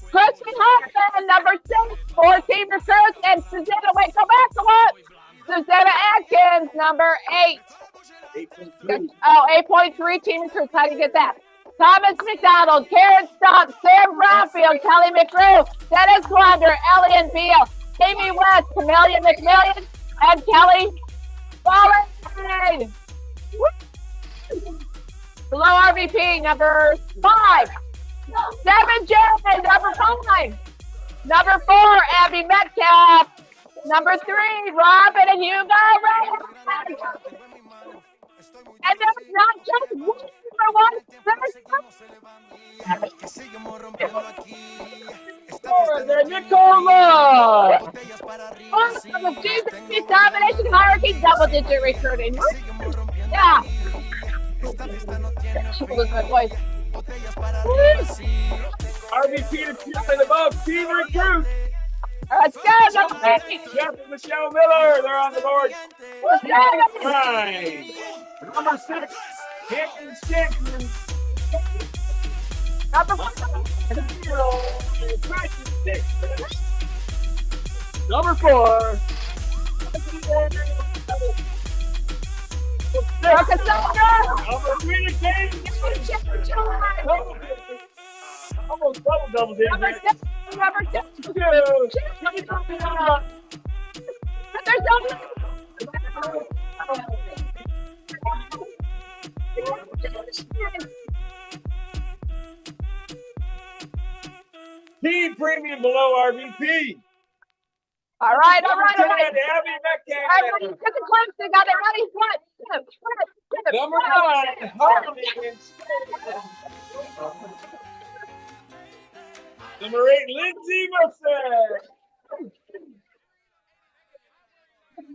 Kristen Hoffman, number 6, for team recruits, and Susanna, wait, go back a lot. Susanna Atkins, number 8. 8.2. Oh, 8.3 team recruits. How do you get that? Thomas McDonald, Karen Stump, Sam Bromfield, Kelly McGrew, Dennis Wander, Elliot Beal, Amy West, Camelia McMillian, and Kelly Wallenstein. Below RVP, number 5. 7 Jared, number 5. Number 4, Abby Metcalf. Number 3, Robin and Hugo Ray. And there's not just one number 1. There's Nicola. Of the Jesus domination hierarchy, double-digit recruiting. Yeah. Lose my voice. RVP to 2 and above. Team recruit. Let's go, number 8. Jeff and Michelle Miller. They're on the board. Let's go. 9. Number 6. Hampton Stanton. Number 5. Number 4. Cassandra. Number 3 again. Almost double Number digits. 6. Number 6. 2. There's no. Team premium below RVP. All right. Number 10, Abby Metcalf. Everybody, get the clips. They got it ready. What? Number 9, Harmony. Number 8, Lindsay Mercer.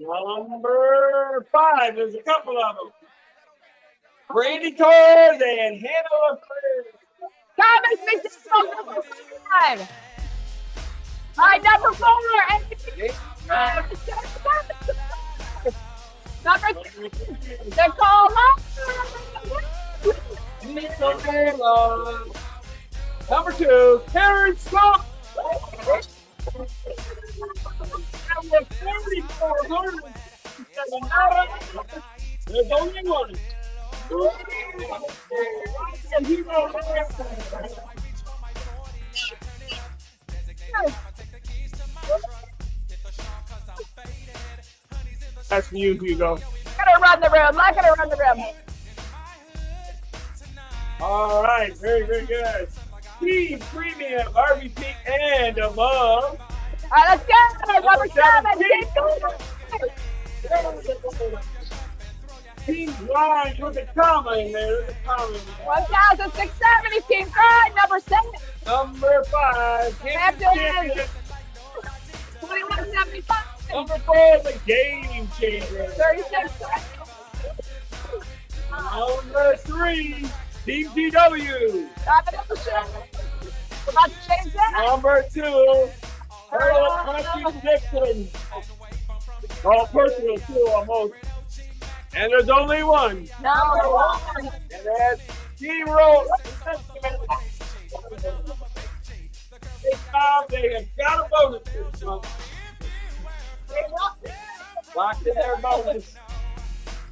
Number 5, there's a couple of them. Brandy Torres and Hannah LaFleur. Thomas McDonald, number 5. All right, number 4. Number 3. Nicole Nicola. Number 2, Karen Stump. Number 44. There's only one. That's for you, Hugo. Gonna run the room. Not gonna run the room. All right, very, very good. Team premium, RVP, and above. All right, let's go. Number 7. Team blind with a comma in there. There's a comma in there. 1,670. Team Pride, number 7. Number 5, Hampton Hampton. 2175. Number 4, the game changer. 36. Number 3, Team GW. About to change that. Number 2, Pearl Country Dixon. All personal too, almost. And there's only one. Number one. And that's zero. Big time, they have got a bonus this month. Locked in their bonus.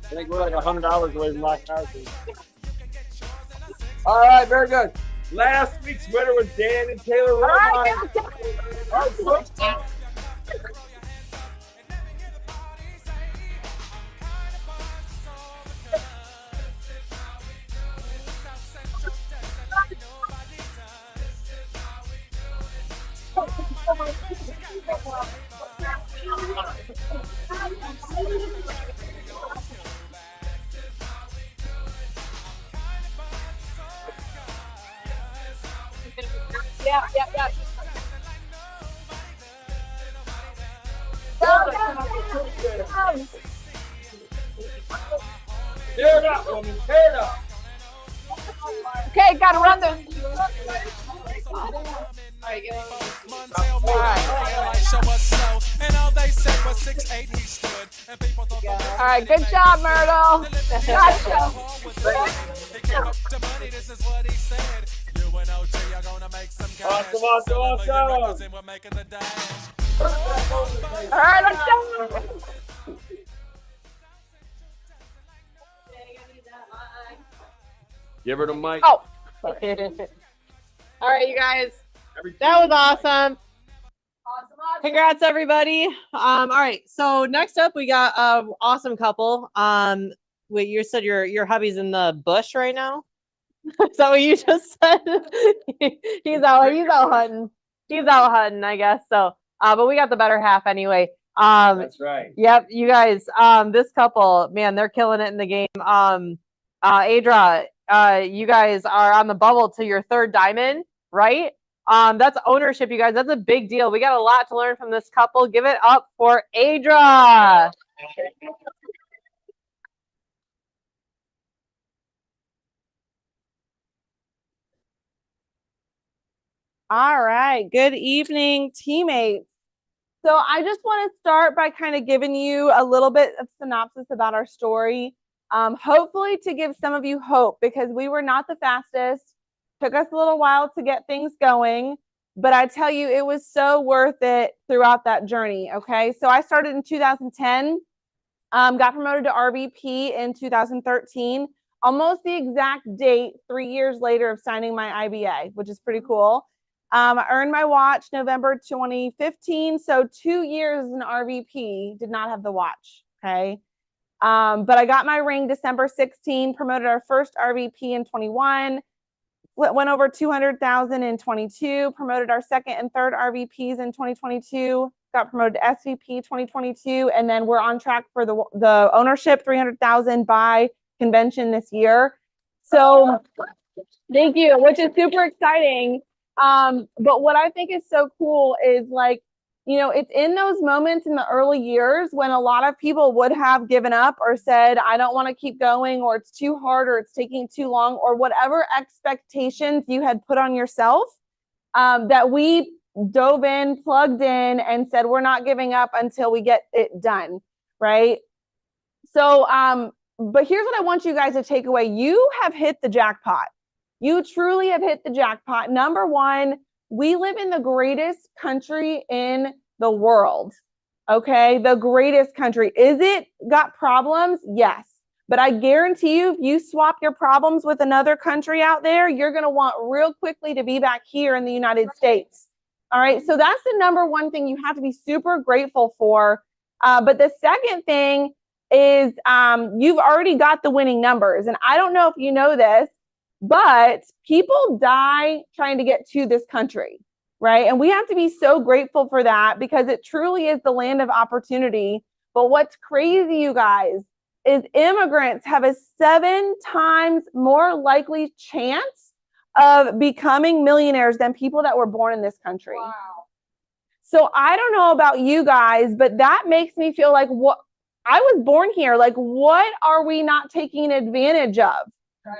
I think we're like $100 away from locked out. All right, very good. Last week's winner was Dan and Taylor. All right, yeah. Tear it up, woman. Tear it up. Okay, gotta run this. All right, good job, Myrtle. Gotcha. Awesome. All right, let's go. Give her the mic. Oh. All right, you guys. That was awesome. Congrats, everybody. All right. So next up, we got an awesome couple. Wait, you said your hubby's in the bush right now? Is that what you just said? He's out hunting. He's out hunting, I guess. So, but we got the better half anyway. That's right. Yep, you guys. This couple, man, they're killing it in the game. Adra, you guys are on the bubble to your third diamond, right? That's ownership, you guys. That's a big deal. We got a lot to learn from this couple. Give it up for Adra. All right. Good evening, teammates. So I just want to start by kind of giving you a little bit of synopsis about our story. Hopefully to give some of you hope, because we were not the fastest. Took us a little while to get things going, but I tell you, it was so worth it throughout that journey. Okay. So I started in 2010, got promoted to RVP in 2013, almost the exact date, 3 years later of signing my IBA, which is pretty cool. I earned my watch November 2015. So 2 years as an RVP, did not have the watch. Okay. But I got my ring December 16, promoted our first RVP in 21, went over 200,000 in 22, promoted our second and third RVPs in 2022, got promoted to SVP 2022, and then we're on track for the ownership 300,000 by convention this year. So thank you, which is super exciting. But what I think is so cool is, like, you know, it's in those moments in the early years when a lot of people would have given up or said, I don't want to keep going, or it's too hard, or it's taking too long, or whatever expectations you had put on yourself, that we dove in, plugged in, and said, we're not giving up until we get it done. Right. So, but here's what I want you guys to take away. You have hit the jackpot. You truly have hit the jackpot. Number one, we live in the greatest country in the world. Okay. The greatest country. Is it got problems? Yes. But I guarantee you, if you swap your problems with another country out there, you're going to want real quickly to be back here in the United States. All right. So that's the number one thing you have to be super grateful for. But the second thing is you've already got the winning numbers. And I don't know if you know this, but people die trying to get to this country, right? And we have to be so grateful for that, because it truly is the land of opportunity. But what's crazy, you guys, is immigrants have a 7 times more likely chance of becoming millionaires than people that were born in this country. Wow. So I don't know about you guys, but that makes me feel like, what I was born here. Like, what are we not taking advantage of?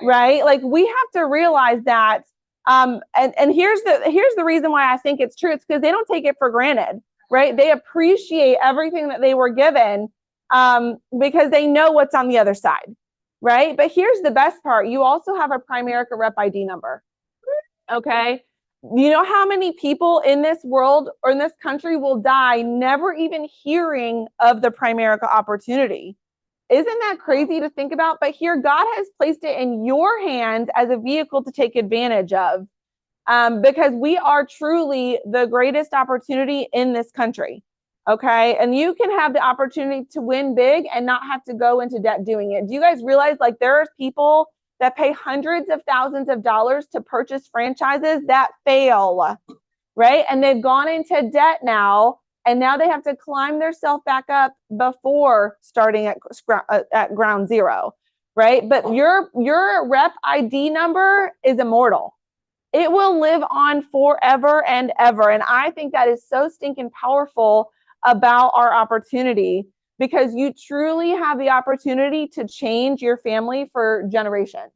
Right? Like, we have to realize that. And here's the reason why I think it's true. It's because they don't take it for granted. right? They appreciate everything that they were given because they know what's on the other side, right? But here's the best part. You also have a Primerica Rep ID number, okay? You know how many people in this world or in this country will die never even hearing of the Primerica opportunity? Isn't that crazy to think about? But here, God has placed it in your hands as a vehicle to take advantage of, because we are truly the greatest opportunity in this country. Okay. And you can have the opportunity to win big and not have to go into debt doing it. Do you guys realize, like, there are people that pay hundreds of thousands of dollars to purchase franchises that fail, right? And they've gone into debt now, and now they have to climb themselves back up before starting at ground zero, right? But your rep ID number is immortal. It will live on forever and ever. And I think that is so stinking powerful about our opportunity, because you truly have the opportunity to change your family for generations,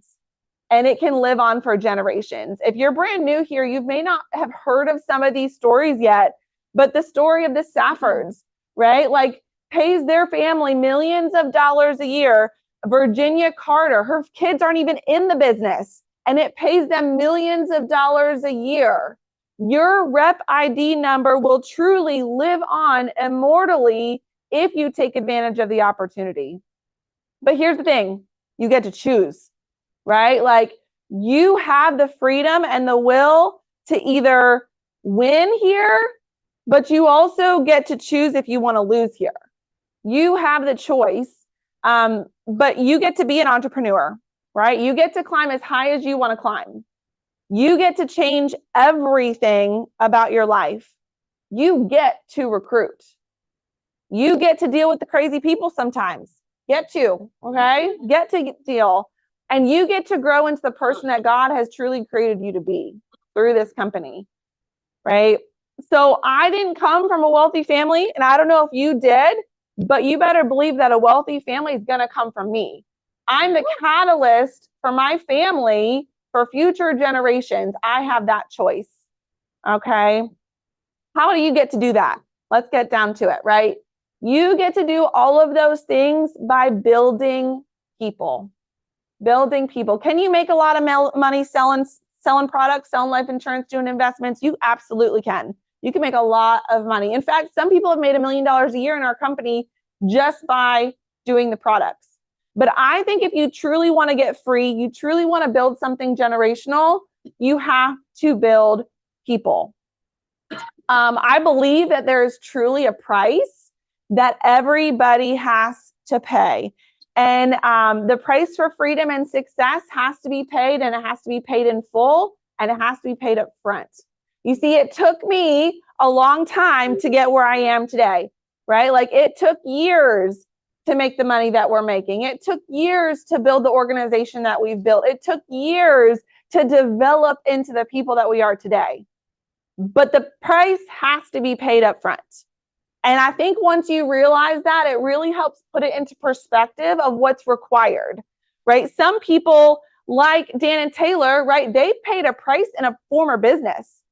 and it can live on for generations. If you're brand new here, you may not have heard of some of these stories yet, but the story of the Saffords, right? Like, pays their family millions of dollars a year. Virginia Carter, her kids aren't even in the business, and it pays them millions of dollars a year. Your rep ID number will truly live on immortally if you take advantage of the opportunity. But here's the thing, you get to choose, right? Like, you have the freedom and the will to either win here, but you also get to choose if you want to lose here. You have the choice, but you get to be an entrepreneur, right? You get to climb as high as you want to climb. You get to change everything about your life. You get to recruit. You get to deal with the crazy people sometimes. Get to deal. And you get to grow into the person that God has truly created you to be through this company, right? So I didn't come from a wealthy family, and I don't know if you did, but you better believe that a wealthy family is going to come from me. I'm the catalyst for my family, for future generations. I have that choice. Okay. How do you get to do that? Let's get down to it, right? You get to do all of those things by building people. Building people. Can you make a lot of money selling products, selling life insurance, doing investments? You absolutely can. You can make a lot of money. In fact, some people have made $1 million a year in our company just by doing the products. But I think if you truly want to get free, you truly want to build something generational, you have to build people. I believe that there is truly a price that everybody has to pay. And the price for freedom and success has to be paid, and it has to be paid in full, and it has to be paid up front. You see, it took me a long time to get where I am today, right? Like, it took years to make the money that we're making. It took years to build the organization that we've built. It took years to develop into the people that we are today. But the price has to be paid up front. And I think once you realize that, it really helps put it into perspective of what's required, right? Some people like Dan and Taylor, right? They paid a price in a former business,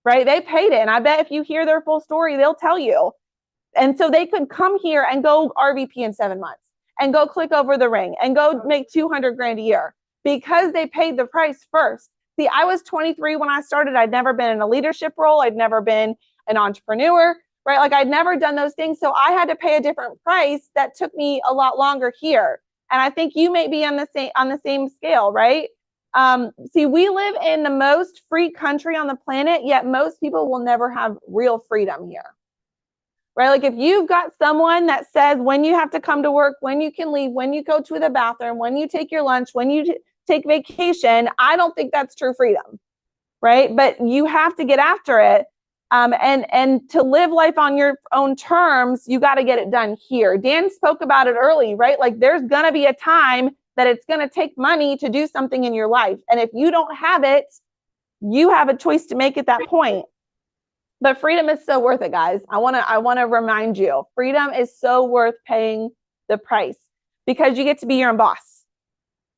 right? They paid it. And I bet if you hear their full story, they'll tell you. And so they could come here and go RVP in 7 months and go click over the ring and go make 200 grand a year because they paid the price first. See, I was 23 when I started. I'd never been in a leadership role. I'd never been an entrepreneur, right? Like, I'd never done those things. So I had to pay a different price that took me a lot longer here. And I think you may be on the same scale, right? See, we live in the most free country on the planet, yet most people will never have real freedom here. Right? Like, if you've got someone that says when you have to come to work, when you can leave, when you go to the bathroom, when you take your lunch, when you take vacation, I don't think that's true freedom, right? But you have to get after it. And to live life on your own terms, you got to get it done here. Dan spoke about it early, right? Like, there's going to be a time that it's going to take money to do something in your life. And if you don't have it, you have a choice to make at that point. But freedom is so worth it, guys. I want to remind you, freedom is so worth paying the price because you get to be your own boss.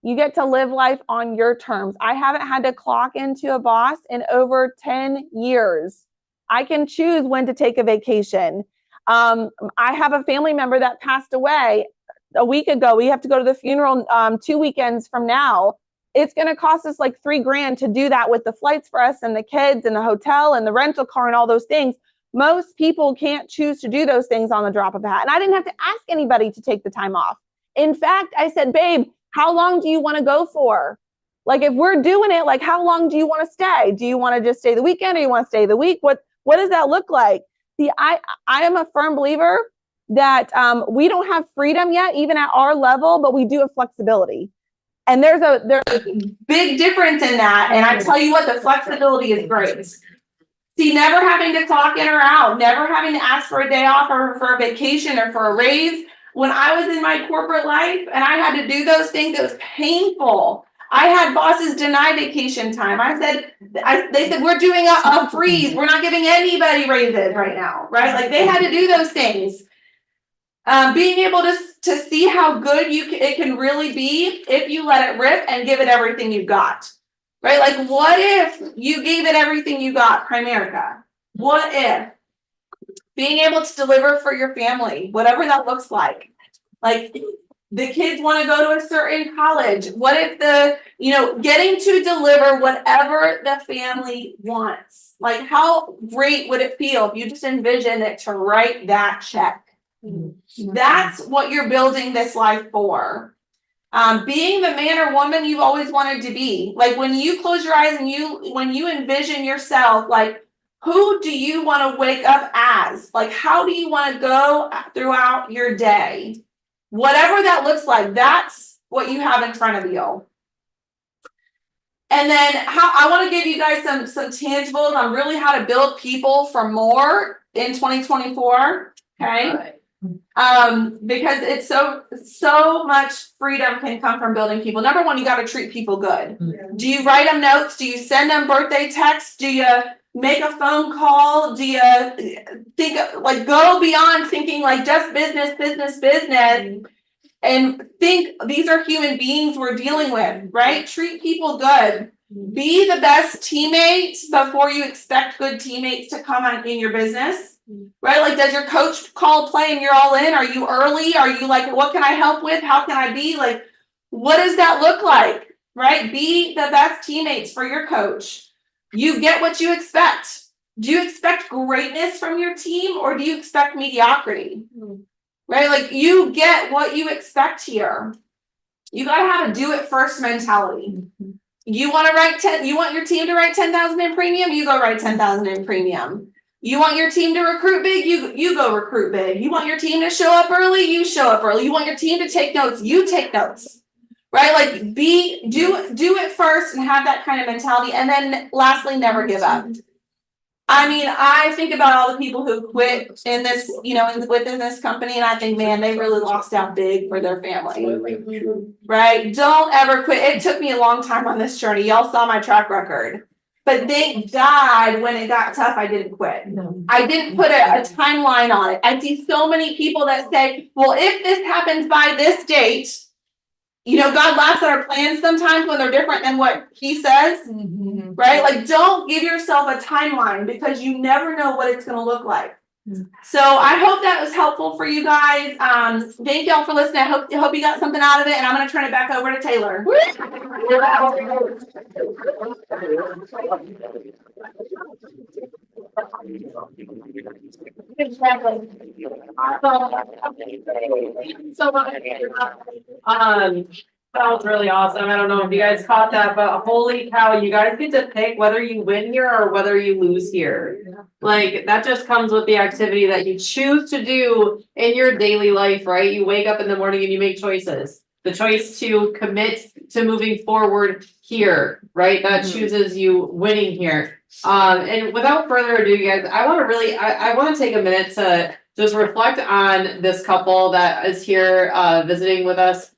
You get to live life on your terms. I haven't had to clock into a boss in over 10 years. I can choose when to take a vacation. I have a family member that passed away a week ago. We have to go to the funeral 2 weekends from now. It's going to cost us like $3,000 to do that with the flights for us and the kids and the hotel and the rental car and all those things. Most people can't choose to do those things on the drop of a hat. And I didn't have to ask anybody to take the time off. In fact, I said, babe, how long do you want to go for? Like, if we're doing it, like, how long do you want to stay? Do you want to just stay the weekend or you want to stay the week? What does that look like? See, I am a firm believer that we don't have freedom yet, even at our level, but we do have flexibility. And there's a big difference in that. And I tell you what, the flexibility is great. See, never having to clock in or out, never having to ask for a day off or for a vacation or for a raise. When I was in my corporate life and I had to do those things, it was painful. I had bosses deny vacation time. They said, we're doing a freeze. We're not giving anybody raises right now, right? Like, they had to do those things. Being able to see how good it can really be if you let it rip and give it everything you got, right? Like, what if you gave it everything you got, Primerica? What if being able to deliver for your family, whatever that looks like the kids want to go to a certain college. What if getting to deliver whatever the family wants? Like, how great would it feel if you just envision it to write that check? That's what you're building this life for. Being the man or woman you've always wanted to be. Like, when you close your eyes and when you envision yourself, like, who do you want to wake up as? Like, how do you want to go throughout your day? Whatever that looks like, that's what you have in front of you. And then I want to give you guys some tangibles on really how to build people for more in 2024. Okay. Because it's so much freedom can come from building people. Number one, you got to treat people good. Do you write them notes? Do you send them birthday texts? Do you make a phone call? Do you think, like, go beyond thinking like just business, and think these are human beings we're dealing with, right? Treat people good. Be the best teammate before you expect good teammates to come on in your business. Right? Like, does your coach call a play and you're all in? Are you early? Are you like, what can I help with? How can I be? Like, what does that look like? Right? Be the best teammates for your coach. You get what you expect. Do you expect greatness from your team or do you expect mediocrity? Right? Like, you get what you expect here. You got to have a do it first mentality. You want your team to write 10,000 in premium, you go write 10,000 in premium. You want your team to recruit big, you go recruit big. You want your team to show up early, you show up early. You want your team to take notes, you take notes. Right? Like, do it first and have that kind of mentality. And then lastly, never give up. I mean, I think about all the people who quit in this, within this company, and I think, man, they really lost out big for their family. Right? Don't ever quit. It took me a long time on this journey. Y'all saw my track record. But thank God when it got tough, I didn't quit. I didn't put a timeline on it. I see so many people that say, well, if this happens by this date, God laughs at our plans sometimes when they're different than what he says, right? Like, don't give yourself a timeline because you never know what it's going to look like. So I hope that was helpful for you guys. Thank y'all for listening. I hope you got something out of it, and I'm going to turn it back over to Taylor. That was really awesome. I don't know if you guys caught that, but holy cow, you guys get to pick whether you win here or whether you lose here. Like, that just comes with the activity that you choose to do in your daily life, right? You wake up in the morning and you make choices. The choice to commit to moving forward here, right? That chooses you winning here. And without further ado, you guys, I want to take a minute to just reflect on this couple that is here visiting with us.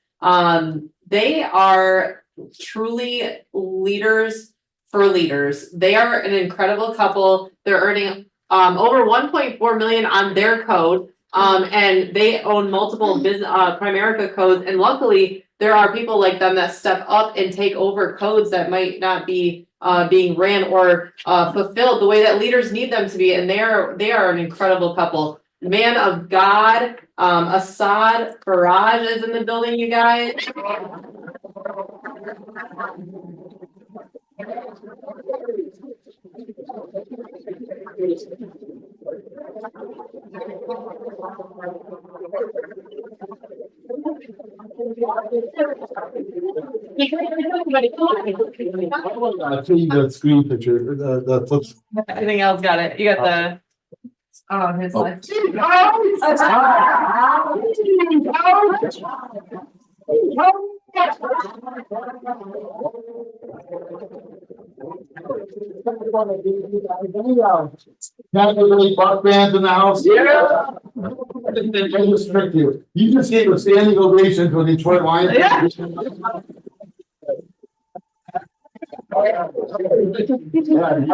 They are truly leaders for leaders. They are an incredible couple. They're earning over 1.4 million on their code. And they own multiple business Primerica codes. And luckily, there are people like them that step up and take over codes that might not be being ran or fulfilled the way that leaders need them to be. And they are an incredible couple. Man of God, Assad Faraj is in the building, you guys. I'll show you the screen picture, the flips. Everything else got it. You got the. Oh, his life. Really buck fans in the house. Yeah. I just tricked you. You just gave a standing ovation to the Detroit Lions. Yeah. I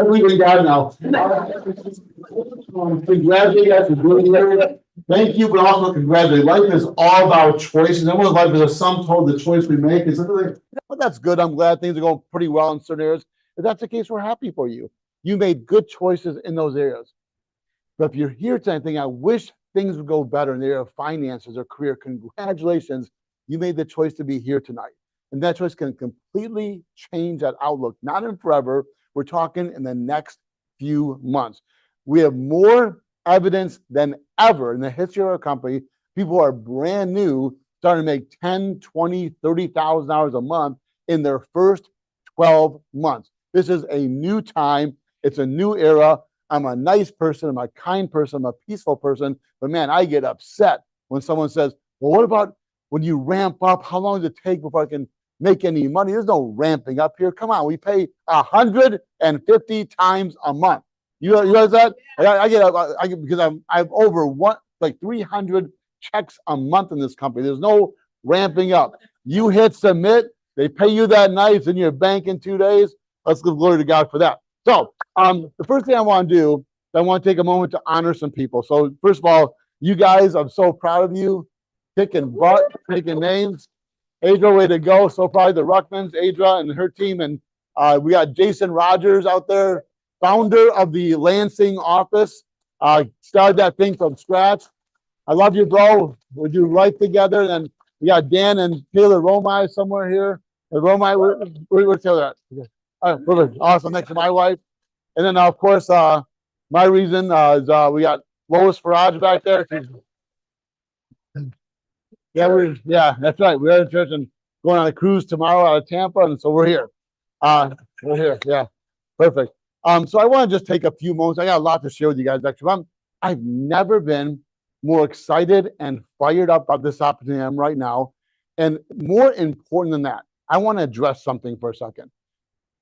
believe in God now. Congratulate you guys for doing it. Thank you, but also congratulate. Life is all about choices. Everyone's life is a sum total of the choice we make. It's like, well, that's good. I'm glad things are going pretty well in certain areas. If that's the case, we're happy for you. You made good choices in those areas. But if you're here tonight thinking, I wish things would go better in the area of finances or career, congratulations. You made the choice to be here tonight. And that choice can completely change that outlook, not in forever. We're talking in the next few months. We have more evidence than ever in the history of our company. People are brand new, starting to make $10,000, $20,000, $30,000 a month in their first 12 months. This is a new time. It's a new era. I'm a nice person. I'm a kind person. I'm a peaceful person. But man, I get upset when someone says, well, what about when you ramp up? How long does it take before I can make any money? There's no ramping up here. Come on. We pay 150 times a month. You realize that? I get because I have over 300 checks a month in this company. There's no ramping up. You hit submit, they pay you that night. It's in your bank in 2 days. Let's give glory to God for that. So the first thing I want to do is I want to take a moment to honor some people. So first of all, you guys, I'm so proud of you. Kicking butt, taking names. Adra, way to go. So proud of the Ruckmans, Adra and her team. And we got Jason Rogers out there, founder of the Lansing office. Started that thing from scratch. I love you, bro. We do life together. And we got Dan and Taylor Romai somewhere here. Romai, where's Taylor at? Okay. All right, perfect. Awesome. Next to my wife. And then, of course, my reason is we got Lois Faraj back there. Yeah, that's right. We're in church and going on a cruise tomorrow out of Tampa. And so we're here. Yeah, perfect. So I want to just take a few moments. I got a lot to share with you guys. Actually, I've never been more excited and fired up about this opportunity I'm right now. And more important than that, I want to address something for a second.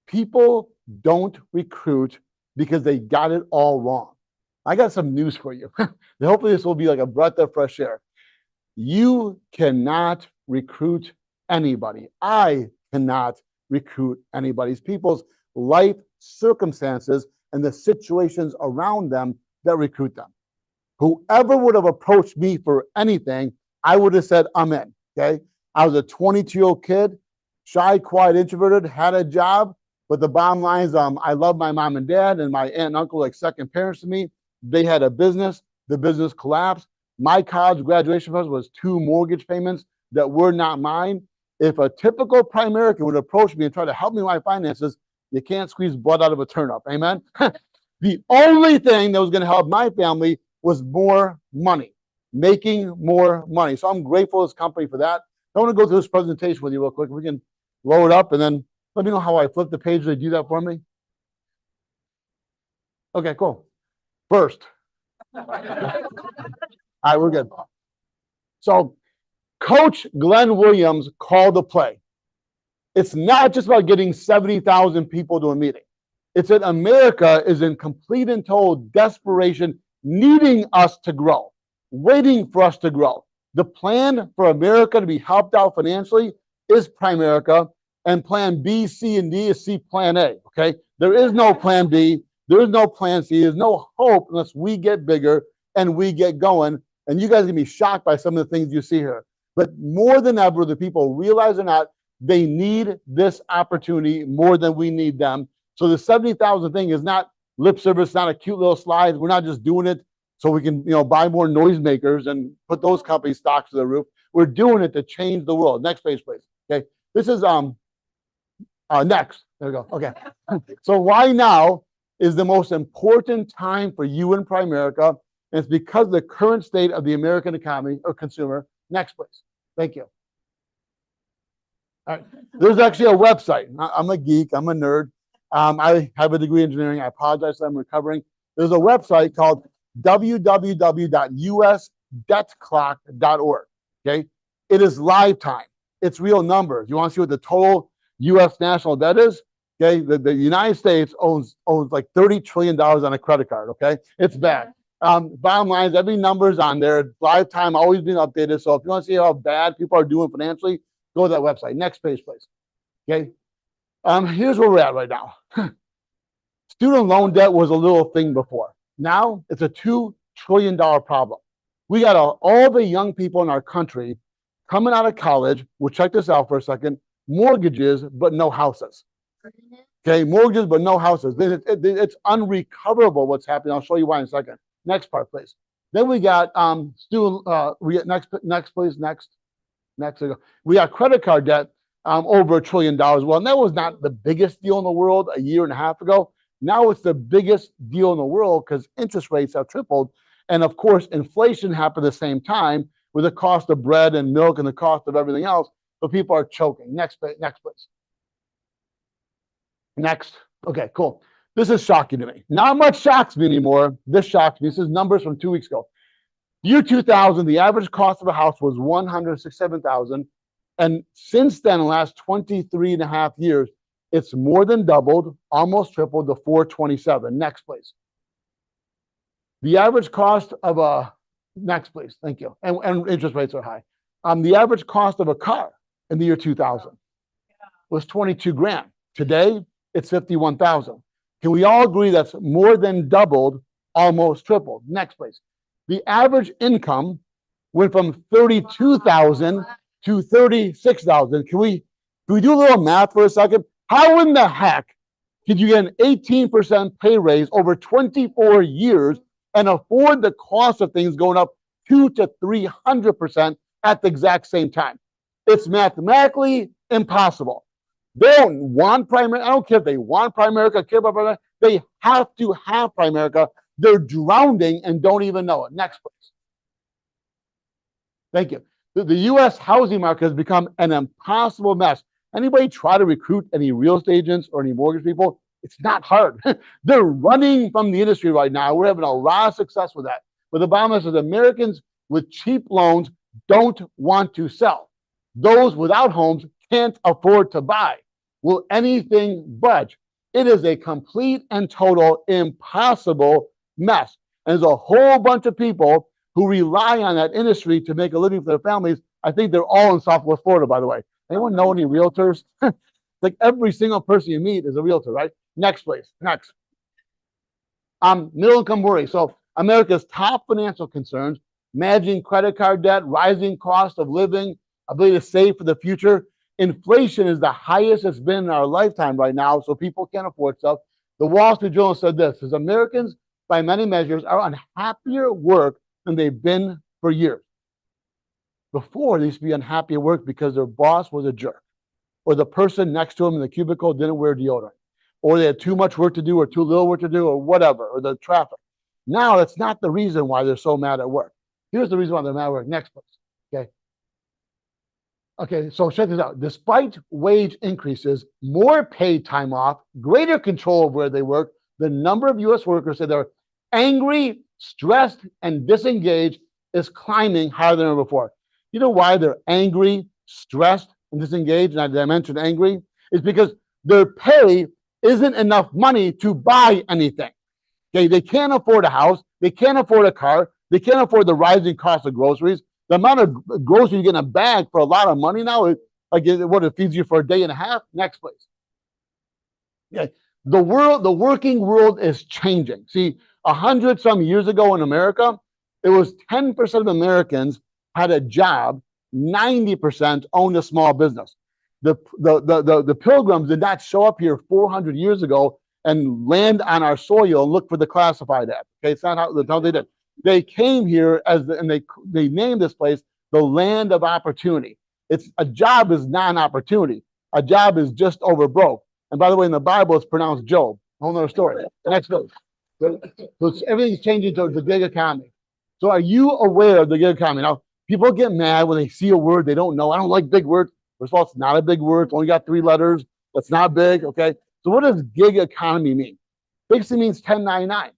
People don't recruit because they got it all wrong. I got some news for you. Hopefully this will be like a breath of fresh air. You cannot recruit anybody. I cannot recruit anybody's people's life circumstances and the situations around them that recruit them. Whoever would have approached me for anything, I would have said, I'm in, okay? I was a 22-year-old kid, shy, quiet, introverted, had a job, but the bottom line is I love my mom and dad, and my aunt and uncle like second parents to me. They had a business. The business collapsed. My college graduation fund was 2 mortgage payments that were not mine. If a typical Primerican would approach me and try to help me with my finances, you can't squeeze blood out of a turnip. Amen. The only thing that was going to help my family was more money, making more money. So I'm grateful to this company for that. I want to go through this presentation with you real quick. We can load it up and then let me know how I flip the page. They do that for me. Okay, cool. First. All right, we're good. So Coach Glenn Williams called the play. It's not just about getting 70,000 people to a meeting. It's that America is in complete and total desperation, needing us to grow, waiting for us to grow. The plan for America to be helped out financially is Primerica, and plan B, C, and D is C plan A, okay? There is no plan B. There is no plan C. There's no hope unless we get bigger and we get going. And you guys are going to be shocked by some of the things you see here. But more than ever, the people realize or not, they need this opportunity more than we need them. So the 70,000 thing is not lip service, not a cute little slide. We're not just doing it so we can, buy more noisemakers and put those companies' stocks to the roof. We're doing it to change the world. Next page, please. Okay. This is next. There we go. Okay. So why now is the most important time for you in Primerica? And it's because of the current state of the American economy or consumer. Next, please. Thank you. All right. There's actually a website. I'm a geek. I'm a nerd. I have a degree in engineering. I apologize. I'm recovering. There's a website called www.usdebtclock.org. Okay. It is live time. It's real numbers. You want to see what the total U.S. national debt is? Okay. The United States owns like $30 trillion on a credit card. Okay. It's bad. Bottom line is every number's on there. Live time, always being updated. So if you want to see how bad people are doing financially, go to that website. Next page, please. Okay. Here's where we're at right now. Student loan debt was a little thing before. Now it's a $2 trillion problem. We got all the young people in our country coming out of college. We'll check this out for a second. Mortgages, but no houses. Okay, mortgages, but no houses. It's unrecoverable what's happening. I'll show you why in a second. Next part, please. Then we got next, please. Next. We got credit card debt over $1 trillion. Well, and that was not the biggest deal in the world a year and a half ago. Now it's the biggest deal in the world because interest rates have tripled. And of course, inflation happened at the same time with the cost of bread and milk and the cost of everything else. So people are choking. Next, please. Next. Okay, cool. This is shocking to me. Not much shocks me anymore. This shocks me. This is numbers from 2 weeks ago. Year 2000, the average cost of a house was $167,000. And since then, the last 23 and a half years, it's more than doubled, almost tripled to $427,000. Next, please. The average cost of a, next, please. Thank you. And interest rates are high. The average cost of a car in the year 2000 was $22,000. Today, it's $51,000. Can we all agree that's more than doubled, almost tripled? Next, please. The average income went from $32,000 to $36,000. Can we do a little math for a second? How in the heck could you get an 18% pay raise over 24 years and afford the cost of things going up 200 to 300% at the exact same time? It's mathematically impossible. They don't want Primerica. I don't care if they want Primerica, care about Primerica. They have to have Primerica. They're drowning and don't even know it. Next, please. Thank you. The U.S. housing market has become an impossible mess. Anybody try to recruit any real estate agents or any mortgage people? It's not hard. They're running from the industry right now. We're having a lot of success with that. But the bottom line is Americans with cheap loans don't want to sell. Those without homes can't afford to buy. Will anything budge? It is a complete and total impossible mess. And there's a whole bunch of people who rely on that industry to make a living for their families. I think they're all in Southwest Florida, by the way. Anyone know any realtors? Like every single person you meet is a realtor, right? Next, please. Next. Middle income worry. So America's top financial concerns: managing credit card debt, rising cost of living, ability to save for the future. Inflation is the highest it's been in our lifetime right now, so people can't afford stuff. The Wall Street Journal said this: as Americans, by many measures, are unhappier at work than they've been for years. Before, they used to be unhappy at work because their boss was a jerk, or the person next to them in the cubicle didn't wear deodorant, or they had too much work to do or too little work to do or whatever, or the traffic. Now, that's not the reason why they're so mad at work. Here's the reason why they're mad at work. Next, please. Okay. Okay, so check this out. Despite wage increases, more paid time off, greater control of where they work, the number of U.S. workers that are angry, stressed, and disengaged is climbing higher than ever before. You know why they're angry, stressed, and disengaged? And I mentioned angry. It's because their pay isn't enough money to buy anything. Okay, they can't afford a house. They can't afford a car. They can't afford the rising cost of groceries. The amount of groceries you get in a bag for a lot of money now, like what it feeds you for a day and a half. Next, please. Yeah, the working world is changing. See, 100-some years ago in America, it was 10% of Americans had a job, 90% owned a small business. The Pilgrims did not show up here 400 years ago and land on our soil and look for the classified act. Okay, it's not how they did. They came here and they named this place the land of opportunity. It's a job is non-opportunity. A job is just over broke. And by the way, in the Bible, it's pronounced Job. Whole nother story. Next verse. So everything's changing to the gig economy. So are you aware of the gig economy? Now, people get mad when they see a word they don't know. I don't like big words. First of all, it's not a big word. It's only got 3 letters. It's not big, okay? So what does gig economy mean? Basically means 1099.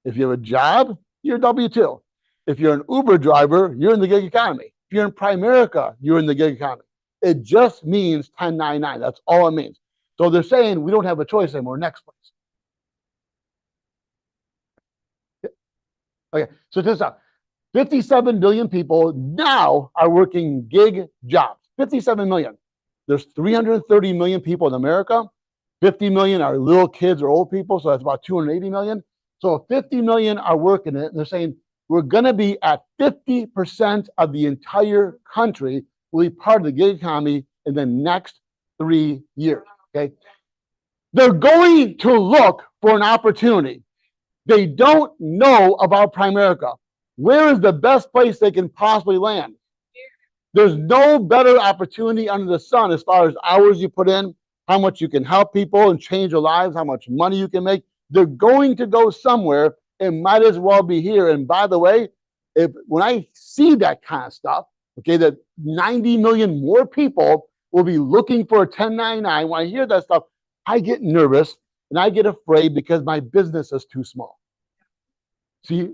If you have a job, you're W-2. If you're an Uber driver, you're in the gig economy. If you're in Primerica, you're in the gig economy. It just means 1099. That's all it means. So they're saying we don't have a choice anymore. Next, please. Okay, so check this out. 57 billion people now are working gig jobs. 57 million. There's 330 million people in America. 50 million are little kids or old people, so that's about 280 million. So 50 million are working it, and they're saying we're going to be at 50% of the entire country will be part of the gig economy in the next 3 years. Okay, they're going to look for an opportunity. They don't know about Primerica. Where is the best place they can possibly land? There's no better opportunity under the sun as far as hours you put in, how much you can help people and change their lives, how much money you can make. They're going to go somewhere. It might as well be here. And by the way, when I see that kind of stuff, okay, that 90 million more people will be looking for a 1099. When I hear that stuff, I get nervous and I get afraid because my business is too small. See,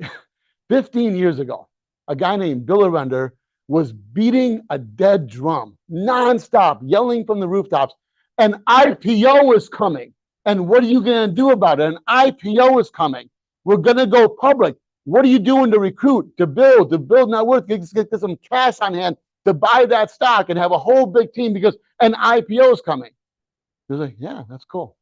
15 years ago, a guy named Bill Arender was beating a dead drum nonstop, yelling from the rooftops. An IPO is coming. And what are you going to do about it? An IPO is coming. We're going to go public. What are you doing to recruit, to build net worth, get some cash on hand to buy that stock and have a whole big team because an IPO is coming? He was like, yeah, that's cool.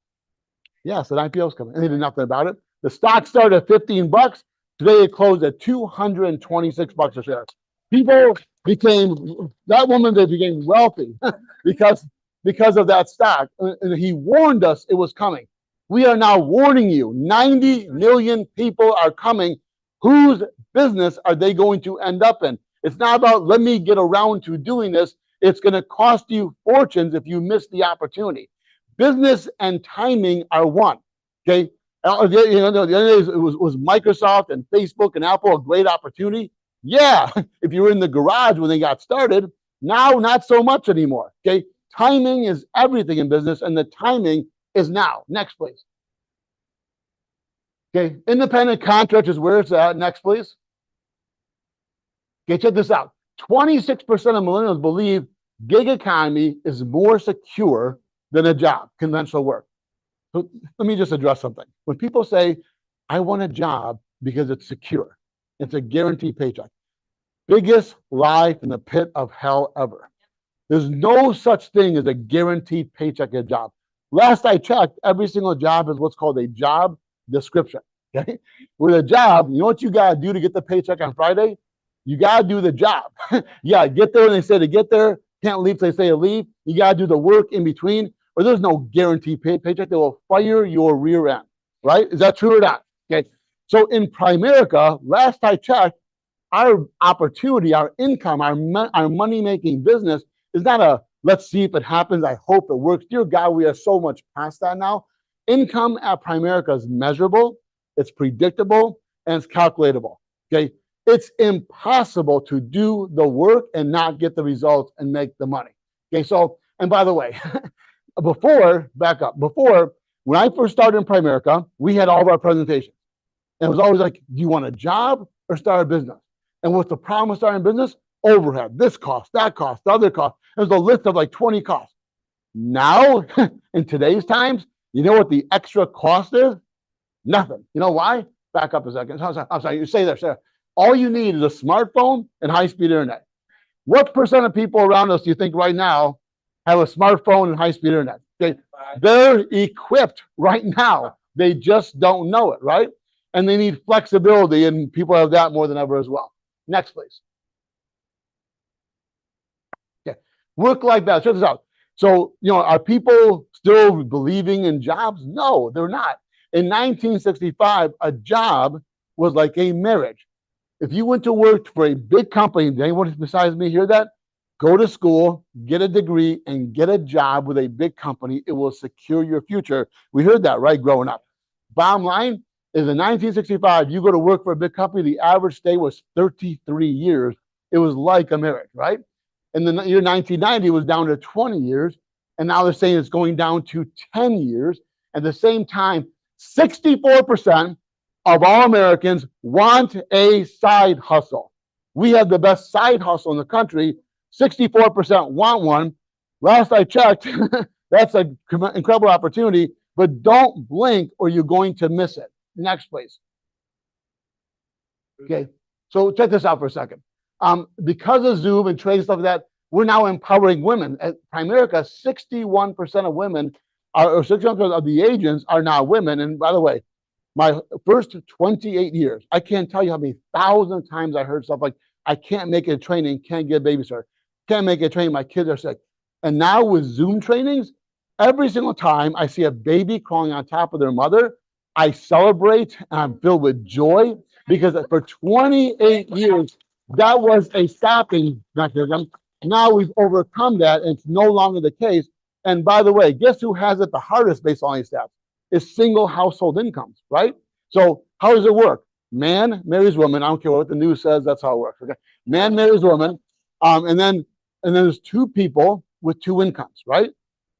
Yes, an IPO is coming. And they did nothing about it. The stock started at 15 bucks. Today it closed at 226 bucks a share. People that woman became wealthy because of that stock. And he warned us it was coming. We are now warning you. 90 million people are coming. Whose business are they going to end up in? It's not about let me get around to doing this. It's going to cost you fortunes if you miss the opportunity. Business and timing are one. Okay. The other day was Microsoft and Facebook and Apple a great opportunity? Yeah. If you were in the garage when they got started, now not so much anymore. Okay. Timing is everything in business, and the timing is now. Next, please. Okay, independent contract is where it's at. Next, please. Okay, check this out. 26% of millennials believe gig economy is more secure than a job, conventional work. So let me just address something. When people say, I want a job because it's secure, it's a guaranteed paycheck. Biggest lie in the pit of hell ever. There's no such thing as a guaranteed paycheck at a job. Last I checked, every single job is what's called a job description. Okay? With a job, you know what you got to do to get the paycheck on Friday? You got to do the job. Yeah, get there when they say to get there. Can't leave till they say to leave. You got to do the work in between, or there's no guaranteed paycheck. They will fire your rear end. Right? Is that true or not? Okay. So in Primerica, last I checked, our opportunity, our income, our money-making business is not a let's see if it happens. I hope it works. Dear God, we are so much past that now. Income at Primerica is measurable, it's predictable, and it's calculatable. Okay. It's impossible to do the work and not get the results and make the money. Okay. So, and by the way, before, when I first started in Primerica, we had all of our presentations. And it was always like, do you want a job or start a business? And what's the problem with starting a business? Overhead, this cost, that cost, the other cost. There's a list of like 20 costs. Now, in today's times, you know what the extra cost is? Nothing. You know why? Back up a second. I'm sorry. You say there, Sarah. All you need is a smartphone and high-speed internet. What percent of people around us do you think right now have a smartphone and high-speed internet? Okay. They're equipped right now. They just don't know it, right? And they need flexibility, and people have that more than ever as well. Next, please. Okay. Work-life balance. Check this out. So, are people still believing in jobs? No, they're not. In 1965, a job was like a marriage. If you went to work for a big company, did anyone besides me hear that? Go to school, get a degree, and get a job with a big company. It will secure your future. We heard that, right, growing up. Bottom line is in 1965, you go to work for a big company, the average stay was 33 years. It was like a marriage, right? In the year 1990, it was down to 20 years. And now they're saying it's going down to 10 years. At the same time, 64% of all Americans want a side hustle. We have the best side hustle in the country. 64% want one. Last I checked, that's an incredible opportunity, but don't blink or you're going to miss it. Next, please. Okay, so check this out for a second. Because of Zoom and trade stuff like that, we're now empowering women. At Primerica, 61% of women or 61% of the agents are now women. And by the way, my first 28 years, I can't tell you how many thousand times I heard stuff like, I can't make a training, can't get a babysitter, can't make a training, my kids are sick. And now with Zoom trainings, every single time I see a baby crawling on top of their mother, I celebrate and I'm filled with joy because for 28 years, that was a stopping mechanism. Now we've overcome that and it's no longer the case. And by the way, guess who has it the hardest based on these stats? Is single household incomes, right? So how does it work? Man marries woman. I don't care what the news says. That's how it works. Okay, man marries woman, and then there's two people with two incomes, right?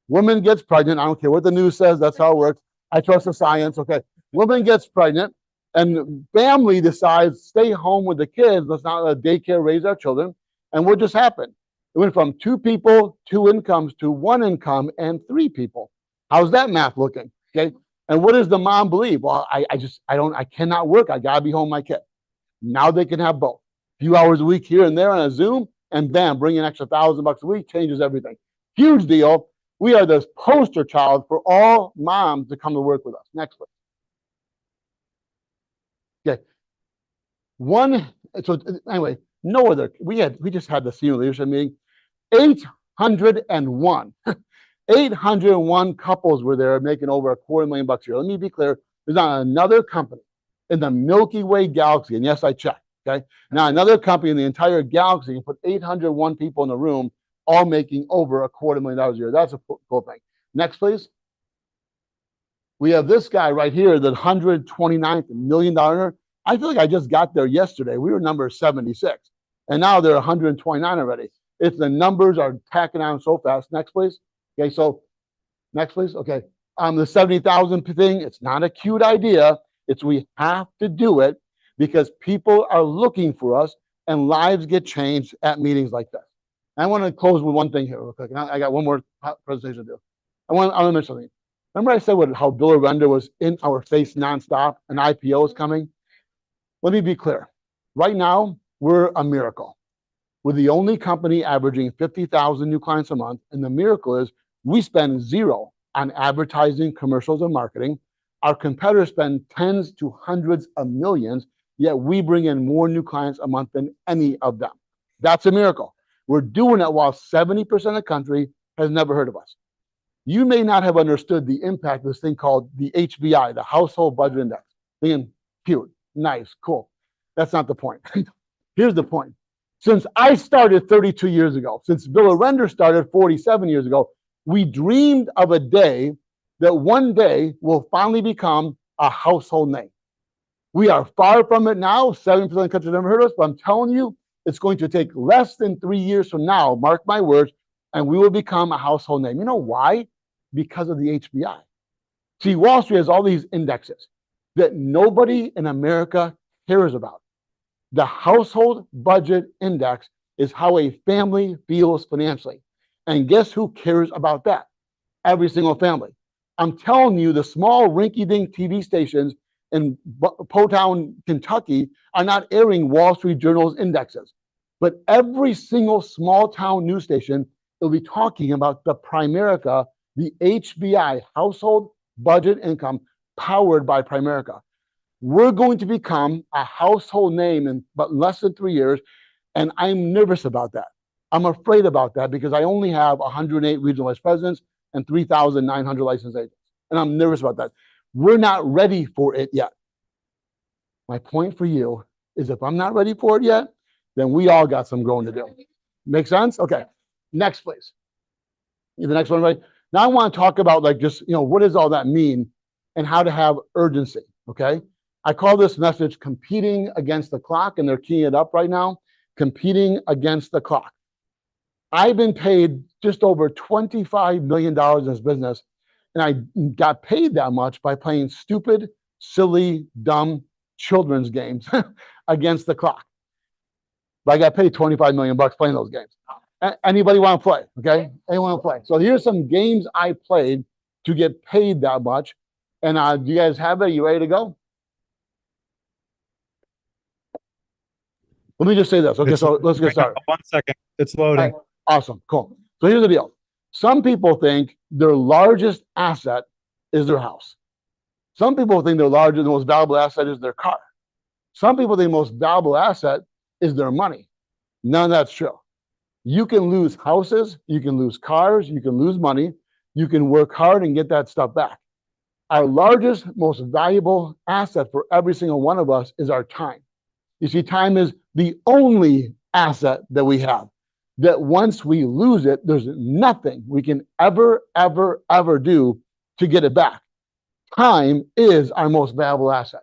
Woman gets pregnant. I don't care what the news says. That's how it works. I trust the science. Okay, woman gets pregnant, and family decides stay home with the kids. Let's not let daycare raise our children. And what just happened? It went from two people, two incomes to one income and three people. How's that math looking? Okay. And what does the mom believe? Well, I cannot work. I gotta be home with my kid. Now they can have both. A few hours a week here and there on a Zoom, and bam, bring an extra $1,000 a week, changes everything. Huge deal. We are the poster child for all moms to come to work with us. Next, please. Okay. So anyway, no other. We just had the senior leadership meeting. 801. 801 couples were there making over $250,000 a year. Let me be clear. There's not another company in the Milky Way galaxy, and yes, I checked, okay? Now, another company in the entire galaxy can put 801 people in the room, all making over $250,000 a year. That's a cool thing. Next, please. We have this guy right here, the 129th million dollar. I feel like I just got there yesterday. We were number 76, and now they're 129 already. If the numbers are tacking on so fast. Next, please. Okay, so next, please. Okay, the 70,000 thing, it's not a cute idea. It's we have to do it because people are looking for us and lives get changed at meetings like this. I want to close with one thing here real quick. And I got one more presentation to do. I want to mention something. Remember I said how Bill Arenda was in our face nonstop and IPO is coming? Let me be clear. Right now, we're a miracle. We're the only company averaging 50,000 new clients a month. And the miracle is we spend zero on advertising, commercials, and marketing. Our competitors spend tens to hundreds of millions, yet we bring in more new clients a month than any of them. That's a miracle. We're doing it while 70% of the country has never heard of us. You may not have understood the impact of this thing called the HBI, the Household Budget Index. Thinking, cute, nice, cool. That's not the point. Here's the point. Since I started 32 years ago, since Bill Arenda started 47 years ago, we dreamed of a day that one day will finally become a household name. We are far from it now. 70% of the country never heard of us, but I'm telling you, it's going to take less than 3 years from now, mark my words, and we will become a household name. You know why? Because of the HBI. See, Wall Street has all these indexes that nobody in America cares about. The Household Budget Index is how a family feels financially. And guess who cares about that? Every single family. I'm telling you, the small rinky-dink TV stations in Potown, Kentucky are not airing Wall Street Journal's indexes. But every single small town news station will be talking about the Primerica, the HBI, Household Budget Income, powered by Primerica. We're going to become a household name in but less than 3 years, and I'm nervous about that. I'm afraid about that because I only have 108 regional vice presidents and 3,900 licensed agents, and I'm nervous about that. We're not ready for it yet. My point for you is if I'm not ready for it yet, then we all got some growing to do. Make sense? Okay. Next, please. The next one, right? Now I want to talk about like just, what does all that mean and how to have urgency, okay? I call this message competing against the clock, and they're keying it up right now. Competing against the clock. I've been paid just over $25 million in this business, and I got paid that much by playing stupid, silly, dumb children's games against the clock. But I got paid 25 million bucks playing those games. Anybody want to play? Okay, anyone want to play? So here's some games I played to get paid that much. And do you guys have it? Are you ready to go? Let me just say this. Okay, so let's get started. 1 second. It's loading. All right, awesome, cool. So here's the deal. Some people think their largest asset is their house. Some people think the most valuable asset is their car. Some people think the most valuable asset is their money. None of that's true. You can lose houses, you can lose cars, you can lose money, you can work hard and get that stuff back. Our largest, most valuable asset for every single one of us is our time. You see, time is the only asset that we have, that once we lose it, there's nothing we can ever do to get it back. Time is our most valuable asset.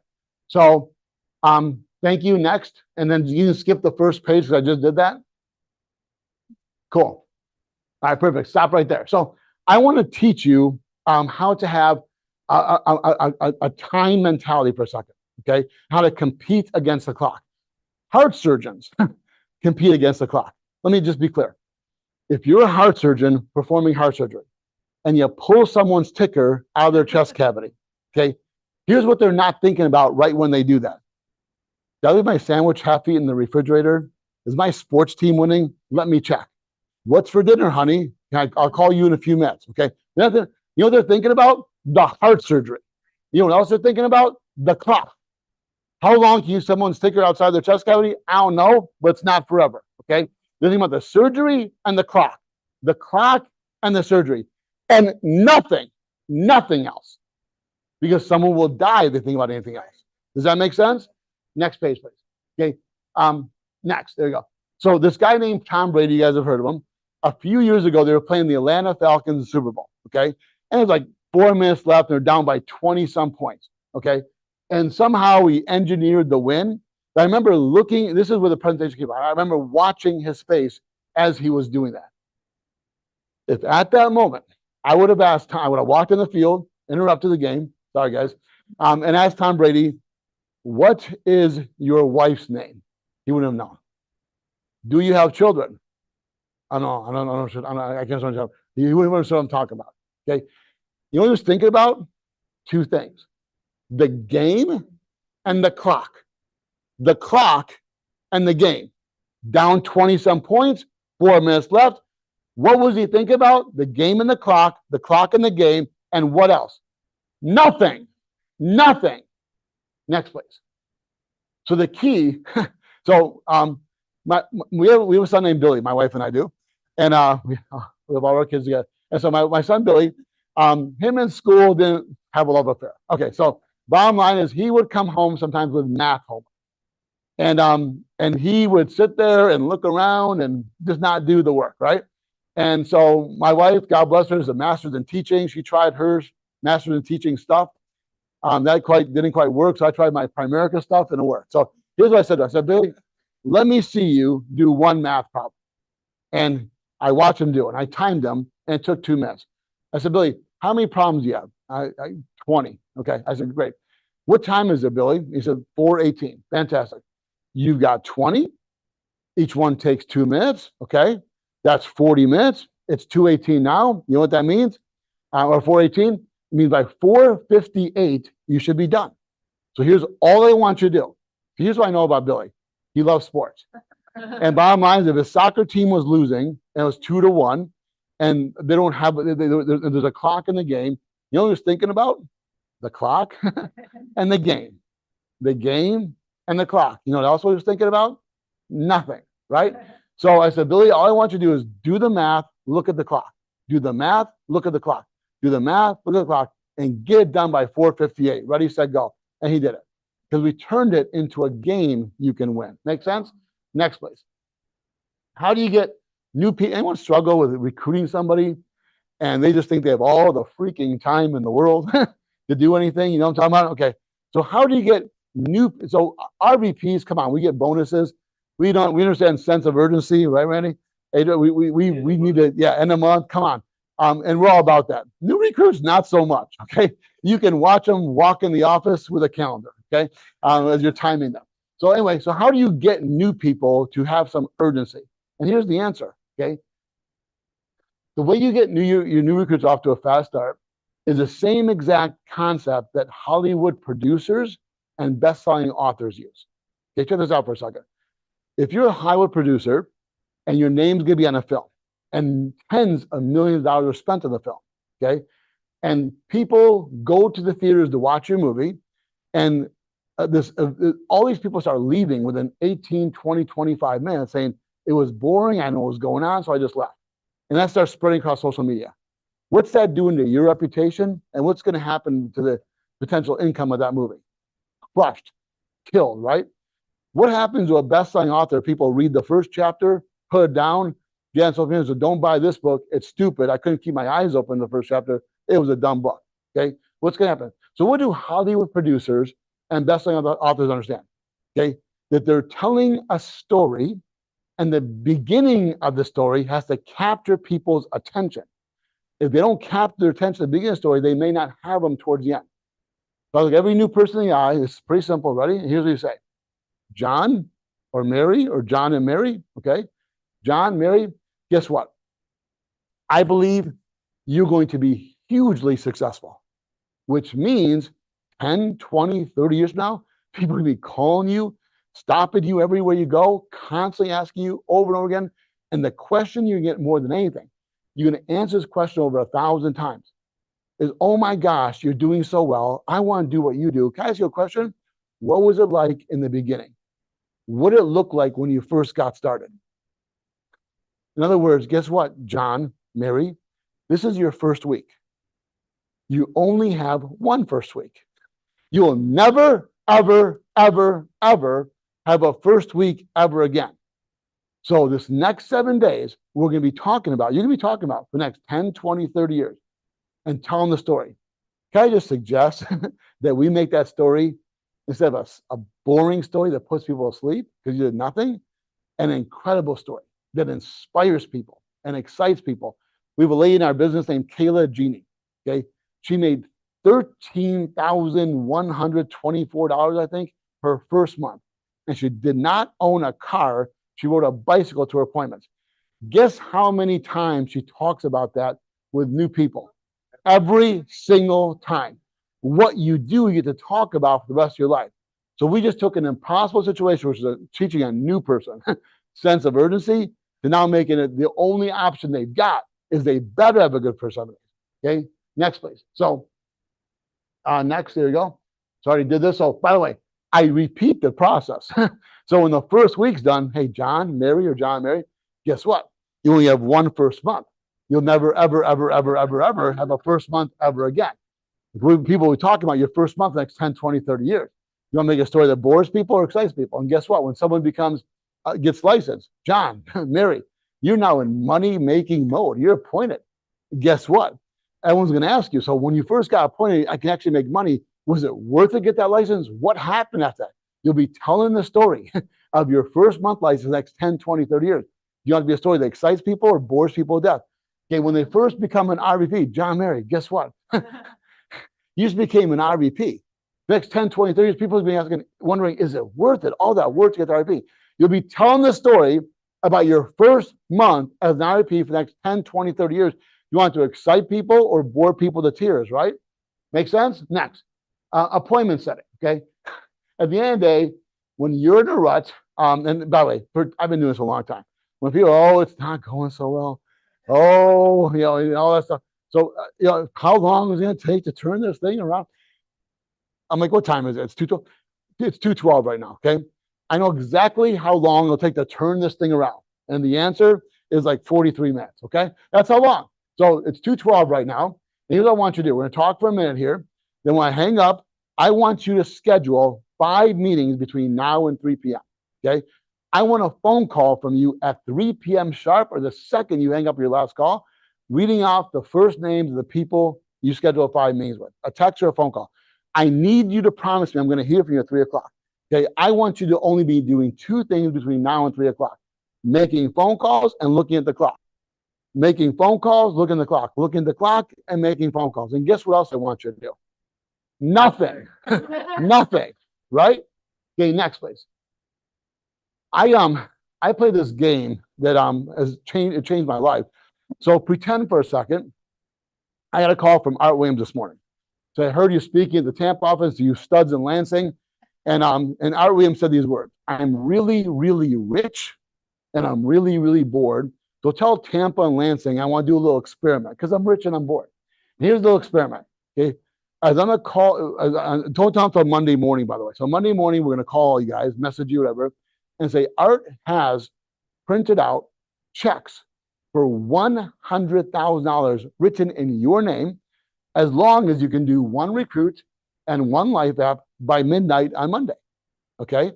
So, thank you. Next. And then you can skip the first page because I just did that. Cool. All right, perfect. Stop right there. So I want to teach you how to have a time mentality for a second, okay? How to compete against the clock. Heart surgeons compete against the clock. Let me just be clear. If you're a heart surgeon performing heart surgery and you pull someone's ticker out of their chest cavity, okay, here's what they're not thinking about right when they do that. Did I leave my sandwich half-eaten in the refrigerator? Is my sports team winning? Let me check. What's for dinner, honey? I'll call you in a few minutes, okay? You know what they're thinking about? The heart surgery. You know what else they're thinking about? The clock. How long can you someone's ticker outside their chest cavity? I don't know, but it's not forever, okay? They're thinking about the surgery and the clock and the surgery, and nothing else. Because someone will die if they think about anything else. Does that make sense? Next page, please. Okay, next, there you go. So this guy named Tom Brady, you guys have heard of him. A few years ago, they were playing the Atlanta Falcons in the Super Bowl, okay? And it was like 4 minutes left, and they're down by 20-some points, okay? And somehow he engineered the win. But I remember looking, this is where the presentation came out. I remember watching his face as he was doing that. If at that moment, I would have asked Tom, I would have walked in the field, interrupted the game, sorry guys, and asked Tom Brady, what is your wife's name? He wouldn't have known. Do you have children? I don't know. I can't understand. He wouldn't understand what I'm talking about. Okay. You know what he was thinking about? Two things. The game and the clock. The clock and the game. Down 20-some points, 4 minutes left. What was he thinking about? The game and the clock and the game, and what else? Nothing. Nothing. Next, please. So the key, we have a son named Billy, my wife and I do. And we have all our kids together. And so my son Billy, him in school didn't have a love affair. Okay, so bottom line is he would come home sometimes with math homework. And he would sit there and look around and just not do the work, right? And so my wife, God bless her, is a master's in teaching. She tried her master's in teaching stuff. That didn't quite work, so I tried my Primerica stuff and it worked. So here's what I said to her. I said, Billy, let me see you do one math problem. And I watched him do it. I timed him, and it took 2 minutes. I said, Billy, how many problems do you have? 20. Okay. I said, great. What time is it, Billy? He said, 4:18. Fantastic. You've got 20. Each one takes 2 minutes. Okay. That's 40 minutes. It's 2:18 now. You know what that means? Or 4:18? It means by 4:58, you should be done. So here's all I want you to do. Here's what I know about Billy. He loves sports. And bottom line is, if his soccer team was losing and it was 2-1, and they don't have, there's a clock in the game, you know what he was thinking about? The clock and the game. The game and the clock. You know what else he was thinking about? Nothing, right? So I said, Billy, all I want you to do is do the math, look at the clock. Do the math, look at the clock. Do the math, look at the clock. and get it done by 4:58. Ready, set, go. And he did it. Because we turned it into a game you can win. Make sense? Next, please. How do you get new people? Anyone struggle with recruiting somebody and they just think they have all the freaking time in the world to do anything? You know what I'm talking about? Okay. So how do you get new? So RVPs, come on, we get bonuses. We understand sense of urgency, right, Randy? Hey, we need to, yeah, end of month, come on. And we're all about that. New recruits, not so much, okay? You can watch them walk in the office with a calendar, okay? As you're timing them. So anyway, so how do you get new people to have some urgency? And here's the answer, okay? The way you get your new recruits off to a fast start is the same exact concept that Hollywood producers and best-selling authors use. Okay, check this out for a second. If you're a Hollywood producer and your name's gonna be on a film and tens of millions of dollars are spent on the film, okay? And people go to the theaters to watch your movie and all these people start leaving within 18, 20, 25 minutes saying, it was boring, I know what was going on, so I just left. And that starts spreading across social media. What's that doing to your reputation? And what's gonna happen to the potential income of that movie? Crushed, killed, right? What happens to a best-selling author? People read the first chapter, put it down, Jan Sophie said, don't buy this book, it's stupid. I couldn't keep my eyes open in the first chapter. It was a dumb book, okay? What's gonna happen? So what do Hollywood producers and best-selling authors understand? Okay, that they're telling a story and the beginning of the story has to capture people's attention. If they don't capture their attention at the beginning of the story, they may not have them towards the end. So I look every new person in the eye, it's pretty simple, ready? And here's what you say. John or Mary or John and Mary, okay? John, Mary, guess what? I believe you're going to be hugely successful, which means 10, 20, 30 years from now, people will be calling you, stopping you everywhere you go, constantly asking you over and over again. And the question you get more than anything, you're going to answer this question over 1,000 times, is, oh my gosh, you're doing so well. I want to do what you do. Can I ask you a question? What was it like in the beginning? What did it look like when you first got started? In other words, guess what, John, Mary? This is your first week. You only have one first week. You will never, ever, ever, ever have a first week ever again. So this next 7 days, we're going to be talking about, you're going to be talking about for the next 10, 20, 30 years and telling the story. Can I just suggest that we make that story, instead of a boring story that puts people to sleep because you did nothing, an incredible story that inspires people and excites people. We have a lady in our business named Kayla Genie, okay? She made $13,124, I think, her first month. And she did not own a car. She rode a bicycle to her appointments. Guess how many times she talks about that with new people? Every single time. What you do, you get to talk about for the rest of your life. So we just took an impossible situation, which is teaching a new person sense of urgency, to now making it the only option they've got is they better have a good first 7 days. Okay, next please. So next, there you go. So I already did this. So by the way, I repeat the process. So when the first week's done, hey, John, Mary, or John, Mary, guess what? You only have one first month. You'll never, ever, ever, ever, ever, ever have a first month ever again. People will talk about your first month the next 10, 20, 30 years. You want to make a story that bores people or excites people. And guess what? When someone becomes, gets licensed, John, Mary, you're now in money-making mode. You're appointed. Guess what? Everyone's going to ask you, so when you first got appointed, I can actually make money. Was it worth it to get that license? What happened after that? You'll be telling the story of your first month license the next 10, 20, 30 years. You want to be a story that excites people or bores people to death? Okay, when they first become an RVP, John, Mary, guess what? You just became an RVP. The next 10, 20, 30 years, people will be asking, wondering, is it worth it? All that work to get the RVP. You'll be telling the story about your first month as an RVP for the next 10, 20, 30 years. You want to excite people or bore people to tears, right? Make sense? Next, appointment setting, okay? At the end of the day, when you're in a rut, and by the way, I've been doing this a long time. When people, oh, it's not going so well. Oh, you know, all that stuff. So, you know, how long is it going to take to turn this thing around? I'm like, what time is it? It's 2:12. It's 2:12 right now, okay? I know exactly how long it'll take to turn this thing around. And the answer is like 43 minutes, okay? That's how long. So it's 2:12 right now. Here's what I want you to do. We're going to talk for a minute here. Then when I hang up, I want you to schedule 5 meetings between now and 3 p.m. Okay? I want a phone call from you at 3 p.m. sharp, or the second you hang up your last call, reading off the first names of the people you schedule 5 meetings with, a text or a phone call. I need you to promise me I'm going to hear from you at 3 o'clock. Okay? I want you to only be doing 2 things between now and 3 o'clock, making phone calls and looking at the clock. Making phone calls, looking at the clock, looking at the clock, and making phone calls. And guess what else I want you to do? Nothing. Nothing. Right? Okay, next, please. I play this game that it changed my life. So pretend for a second I got a call from Art Williams this morning. So I heard you speaking at the Tampa office to you studs in Lansing, and Art Williams said these words: "I'm really, really rich, and I'm really, really bored. So tell Tampa and Lansing I want to do a little experiment because I'm rich and I'm bored. And here's a little experiment. Okay, as I'm gonna call, don't tell them until Monday morning, by the way. So Monday morning we're gonna call you guys, message you, whatever, and say Art has printed out checks for $100,000 written in your name, as long as you can do 1 recruit and 1 life app by midnight on Monday." Okay.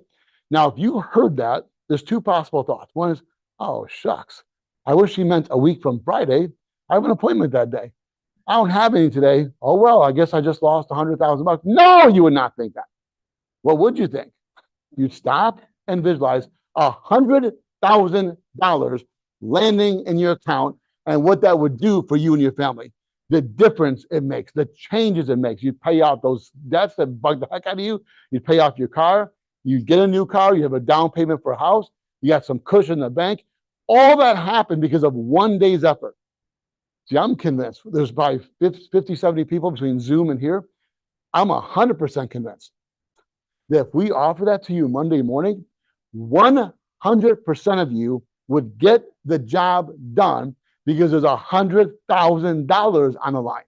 Now, if you heard that, there's 2 possible thoughts. One is, oh shucks, I wish he meant a week from Friday. I have an appointment that day. I don't have any today. Oh, well, I guess I just lost $100,000. No, you would not think that. What would you think? You'd stop and visualize $100,000 landing in your account and what that would do for you and your family. The difference it makes, the changes it makes. You'd pay out those debts that bug the heck out of you. You'd pay off your car. You get a new car. You have a down payment for a house. You got some cushion in the bank. All that happened because of 1 day's effort. See, I'm convinced. There's probably 50, 70 people between Zoom and here. I'm 100% convinced that if we offer that to you Monday morning, 100% of you would get the job done because there's $100,000 on the line.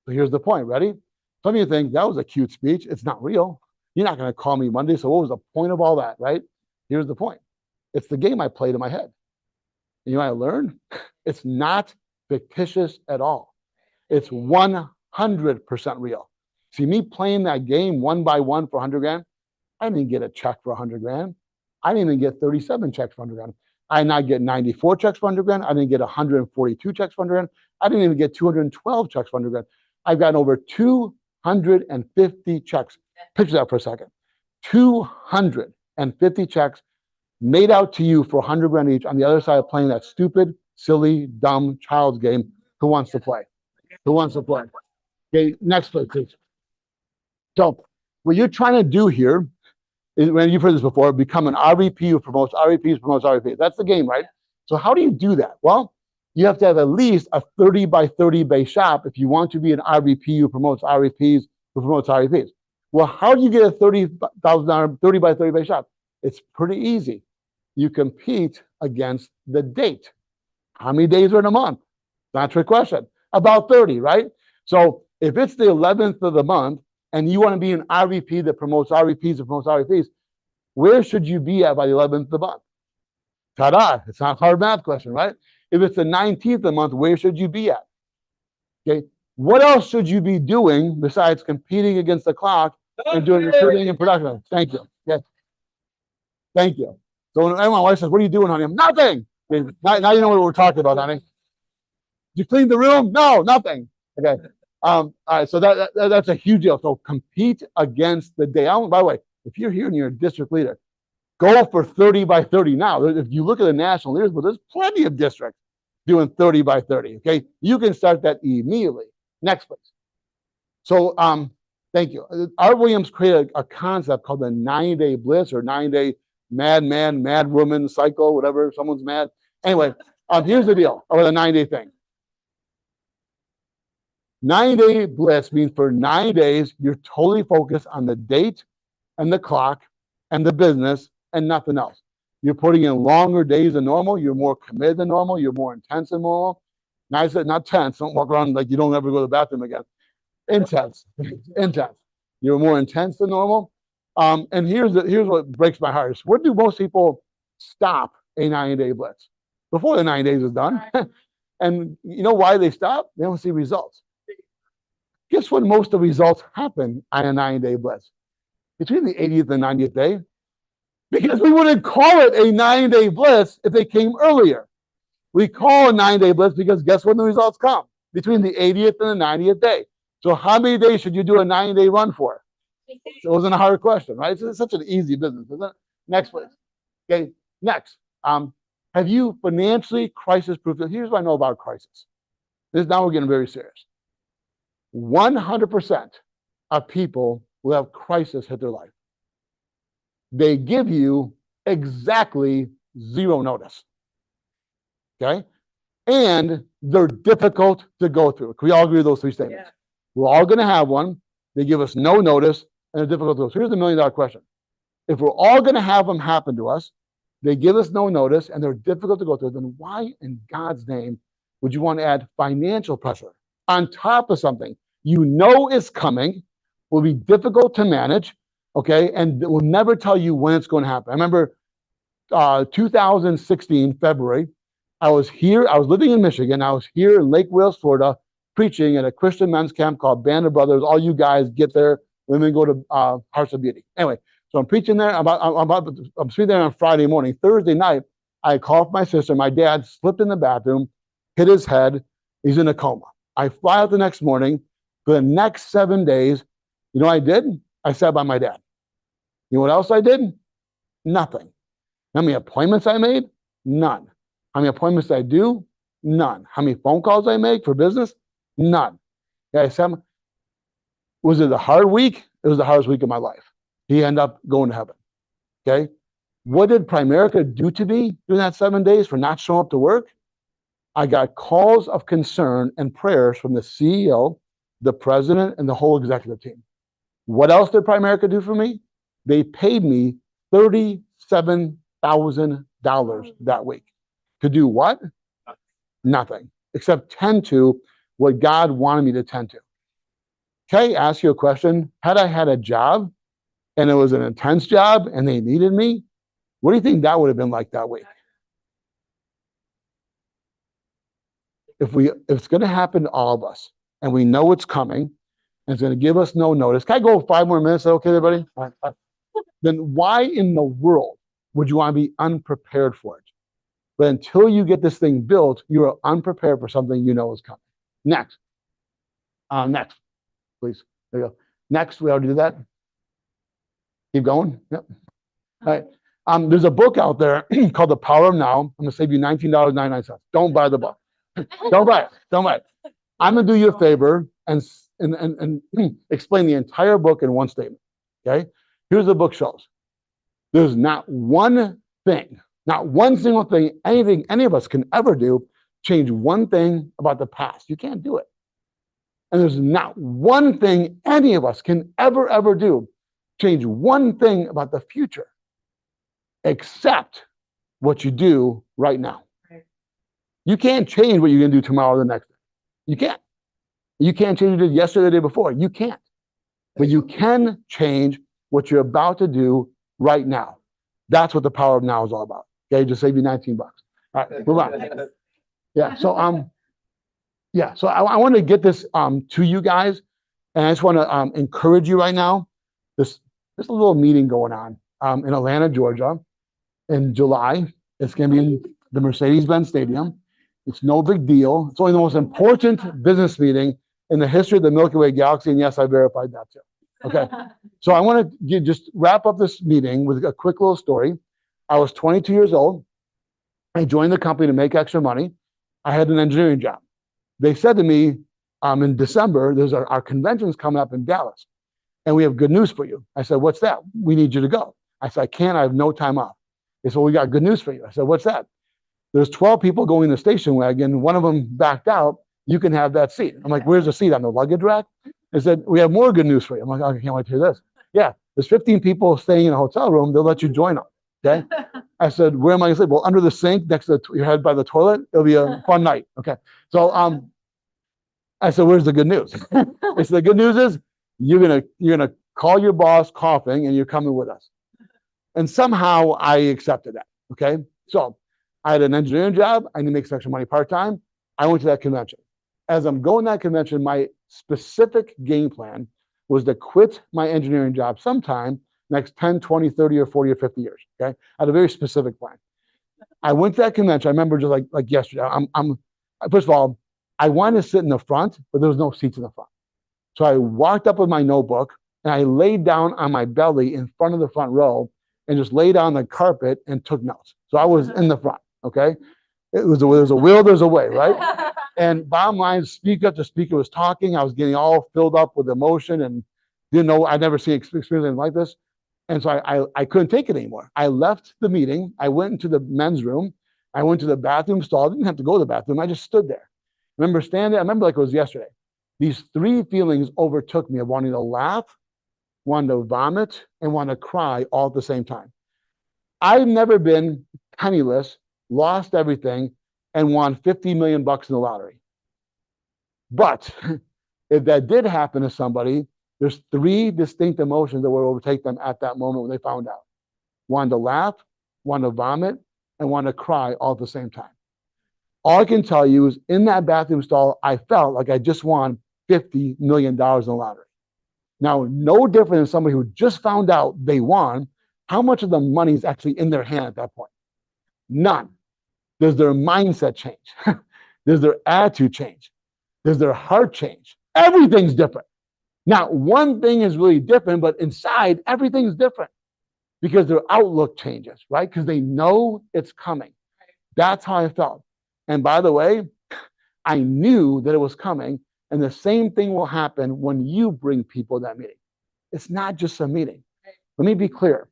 So here's the point. Ready? Some of you think that was a cute speech. It's not real. You're not going to call me Monday. So what was the point of all that, right? Here's the point. It's the game I played in my head. And you know what I learned? It's not fictitious at all. It's 100% real. See, me playing that game 1 by 1 for 100 grand, I didn't get a check for 100 grand. I didn't even get 37 checks for 100 grand. I did not get 94 checks for 100 grand. I didn't get 142 checks for 100 grand. I didn't even get 212 checks for 100 grand. I've gotten over 250 checks. Picture that for a second. 250 checks made out to you for 100 grand each on the other side of playing that stupid, silly, dumb child's game. Who wants to play? Who wants to play? Okay, next please. So what you're trying to do here is, when you've heard this before, become an RVP who promotes RVPs, promotes RVPs. That's the game, right? So how do you do that? Well, you have to have at least a 30 by 30 base shop if you want to be an RVP who promotes RVPs, who promotes RVPs. Well, how do you get a $30,000 30 by 30 base shop? It's pretty easy. You compete against the date. How many days are in a month? Not a trick question. About 30, right? So if it's the 11th of the month and you want to be an RVP that promotes RVPs, that promotes RVPs, where should you be at by the 11th of the month? Ta-da! It's not a hard math question, right? If it's the 19th of the month, where should you be at? Okay. What else should you be doing besides competing against the clock and doing recruiting and production? Thank you. Yes. Thank you. So when my wife says, "What are you doing, honey?" I'm nothing. Okay. Now you know what we're talking about, honey. Did you clean the room? No, nothing. Okay. All right. So that's a huge deal. So compete against the day. By the way, if you're here and you're a district leader, go for 30 by 30 now. If you look at the national leaders, but there's plenty of districts doing 30 by 30. Okay. You can start that immediately. Next, please. So thank you. Art Williams created a concept called the 90-day bliss or 90-day mad man, mad woman cycle, whatever. Someone's mad. Anyway, here's the deal about the 90-day thing. 90-day bliss means for 90 days, you're totally focused on the date and the clock and the business and nothing else. You're putting in longer days than normal. You're more committed than normal. You're more intense than normal. Nice, not tense. Don't walk around like you don't ever go to the bathroom again. Intense, intense. You're more intense than normal. And here's what breaks my heart. Where do most people stop a 90-day blitz? Before the 90 days is done. And you know why they stop? They don't see results. Guess when most of the results happen on a 9-day blitz? Between the 80th and 90th day. Because we wouldn't call it a 9-day blitz if they came earlier. We call a 9-day blitz because guess when the results come? Between the 80th and the 90th day. So how many days should you do a 9-day run for? It wasn't a hard question, right? It's such an easy business, isn't it? Next, please. Okay, next. Have you financially crisis-proofed? Here's what I know about crisis. Now we're getting very serious. 100% of people will have crisis hit their life. They give you exactly 0 notice. Okay? And they're difficult to go through. Can we all agree with those 3 statements? Yeah. We're all going to have one. They give us no notice and they're difficult to go through. Here's the $1 million question. If we're all going to have them happen to us, they give us no notice and they're difficult to go through, then why in God's name would you want to add financial pressure on top of something you know is coming, will be difficult to manage, okay, and will never tell you when it's going to happen? I remember 2016, February, I was living in Michigan. I was here in Lake Wales, Florida, preaching at a Christian men's camp called Band of Brothers. All you guys get there, women go to Hearts of Beauty. Anyway, so I'm preaching there. I'm speaking there on Friday morning. Thursday night, I called my sister. My dad slipped in the bathroom, hit his head. He's in a coma. I fly out the next morning. For the next 7 days, you know what I did? I sat by my dad. You know what else I did? Nothing. How many appointments I made? None. How many appointments did I do? None. How many phone calls I make for business? None. Yeah, I said, was it a hard week? It was the hardest week of my life. He ended up going to heaven. Okay? What did Primerica do to me during that 7 days for not showing up to work? I got calls of concern and prayers from the CEO, the president, and the whole executive team. What else did Primerica do for me? They paid me $37,000 that week. To do what? Nothing, except tend to what God wanted me to tend to. Okay, ask you a question. Had I had a job and it was an intense job and they needed me, what do you think that would have been like that week? If it's going to happen to all of us and we know it's coming and it's going to give us no notice, can I go 5 more minutes? Okay, everybody? All right. Then why in the world would you want to be unprepared for it? But until you get this thing built, you are unprepared for something you know is coming. Next, please. There you go. Next, we already did that. Keep going. Yep. All right. There's a book out there called The Power of Now. I'm going to save you $19.99. Don't buy the book. Don't buy it. Don't buy it. I'm going to do you a favor and explain the entire book in one statement. Okay? Here's what the book shows. There's not one thing, not one single thing, anything any of us can ever do, change one thing about the past. You can't do it. And there's not one thing any of us can ever do, change one thing about the future, except what you do right now. You can't change what you're going to do tomorrow or the next day. You can't. You can't change what you did yesterday or the day before. You can't. But you can change what you're about to do right now. That's what the power of now is all about. Okay, just save you $19. All right, move on. Yeah, so I want to get this to you guys, and I just want to encourage you right now. There's a little meeting going on in Atlanta, Georgia, in July. It's going to be in the Mercedes-Benz Stadium. It's no big deal. It's only the most important business meeting in the history of the Milky Way galaxy, and yes, I verified that too. Okay, so I want to just wrap up this meeting with a quick little story. I was 22 years old. I joined the company to make extra money. I had an engineering job. They said to me in December, there's our convention's coming up in Dallas, and we have good news for you. I said, what's that? We need you to go. I said, I can't. I have no time off. They said, well, we got good news for you. I said, what's that? There's 12 people going in the station wagon. One of them backed out. You can have that seat. I'm like, where's the seat? On the luggage rack? They said, we have more good news for you. I'm like, oh, I can't wait to hear this. Yeah, there's 15 people staying in a hotel room. They'll let you join them. Okay. I said, where am I going to sleep? Well, under the sink, next to your head by the toilet. It'll be a fun night. Okay. So I said, where's the good news? They said, the good news is you're gonna call your boss coughing and you're coming with us. And somehow I accepted that. Okay. So I had an engineering job. I need to make some extra money part-time. I went to that convention. As I'm going to that convention, my specific game plan was to quit my engineering job sometime next 10, 20, 30, or 40, or 50 years. Okay. I had a very specific plan. I went to that convention. I remember just like yesterday. First of all, I wanted to sit in the front, but there was no seats in the front. So I walked up with my notebook and I laid down on my belly in front of the front row and just laid on the carpet and took notes. So I was in the front. Okay. There was a will, there's a way, right? And bottom line, speaker after speaker was talking. I was getting all filled up with emotion and didn't know, I'd never seen experience anything like this. And so I couldn't take it anymore. I left the meeting. I went into the men's room. I went to the bathroom stall. I didn't have to go to the bathroom. I just stood there. I remember like it was yesterday. These three feelings overtook me of wanting to laugh, wanting to vomit, and wanting to cry all at the same time. I've never been penniless, lost everything, and won $50 million in the lottery. But if that did happen to somebody, there's three distinct emotions that would overtake them at that moment when they found out. Wanted to laugh, wanted to vomit, and wanted to cry all at the same time. All I can tell you is in that bathroom stall, I felt like I just won $50 million in the lottery. Now, no different than somebody who just found out they won. How much of the money is actually in their hand at that point? None. Does their mindset change? Does their attitude change? Does their heart change? Everything's different. Now, one thing is really different, but inside, everything's different because their outlook changes, right? Because they know it's coming. That's how I felt. And by the way, I knew that it was coming, and the same thing will happen when you bring people to that meeting. It's not just a meeting. Let me be clear.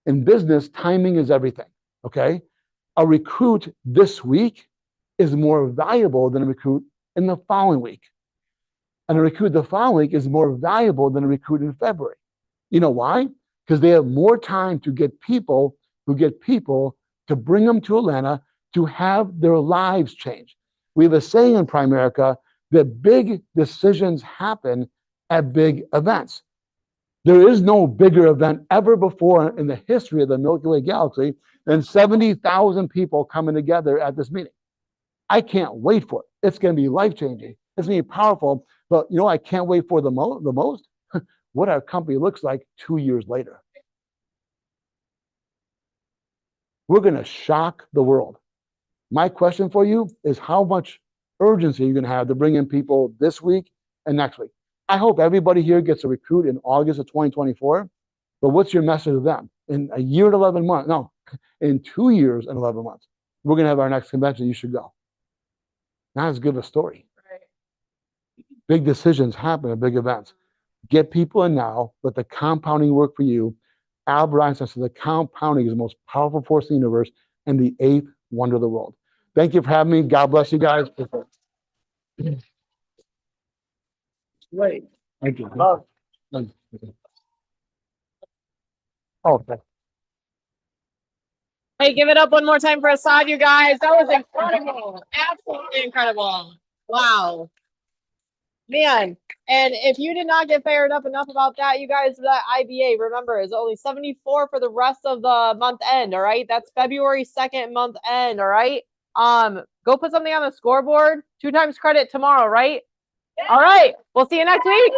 In business, timing is everything, okay? A recruit this week is more valuable than a recruit in the following week. And a recruit the following week is more valuable than a recruit in February. You know why? Because they have more time to get people to bring them to Atlanta to have their lives change. We have a saying in Primerica that big decisions happen at big events. There is no bigger event ever before in the history of the Milky Way galaxy than 70,000 people coming together at this meeting. I can't wait for it. It's going to be life-changing. It's going to be powerful. But you know, I can't wait for the most what our company looks like 2 years later. We're going to shock the world. My question for you is how much urgency you're going to have to bring in people this week and next week. I hope everybody here gets a recruit in August of 2024. But what's your message to them? In a year and 11 months, no, in 2 years and 11 months, we're going to have our next convention. You should go. Not as good of a story. Big decisions happen at big events. Get people in now. Let the compounding work for you. Albert Einstein said the compounding is the most powerful force in the universe and the eighth wonder of the world. Thank you for having me. God bless you guys. Wait. Thank you. Okay. Hey, give it up one more time for Assad, you guys. That was incredible. Absolutely incredible. Wow. Man, and if you did not get fired up enough about that, you guys, that IBA, remember, is only 74 for the rest of the month end, all right? That's February 2nd month end, all right? Go put something on the scoreboard. 2 times credit tomorrow, right? All right. We'll see you next week.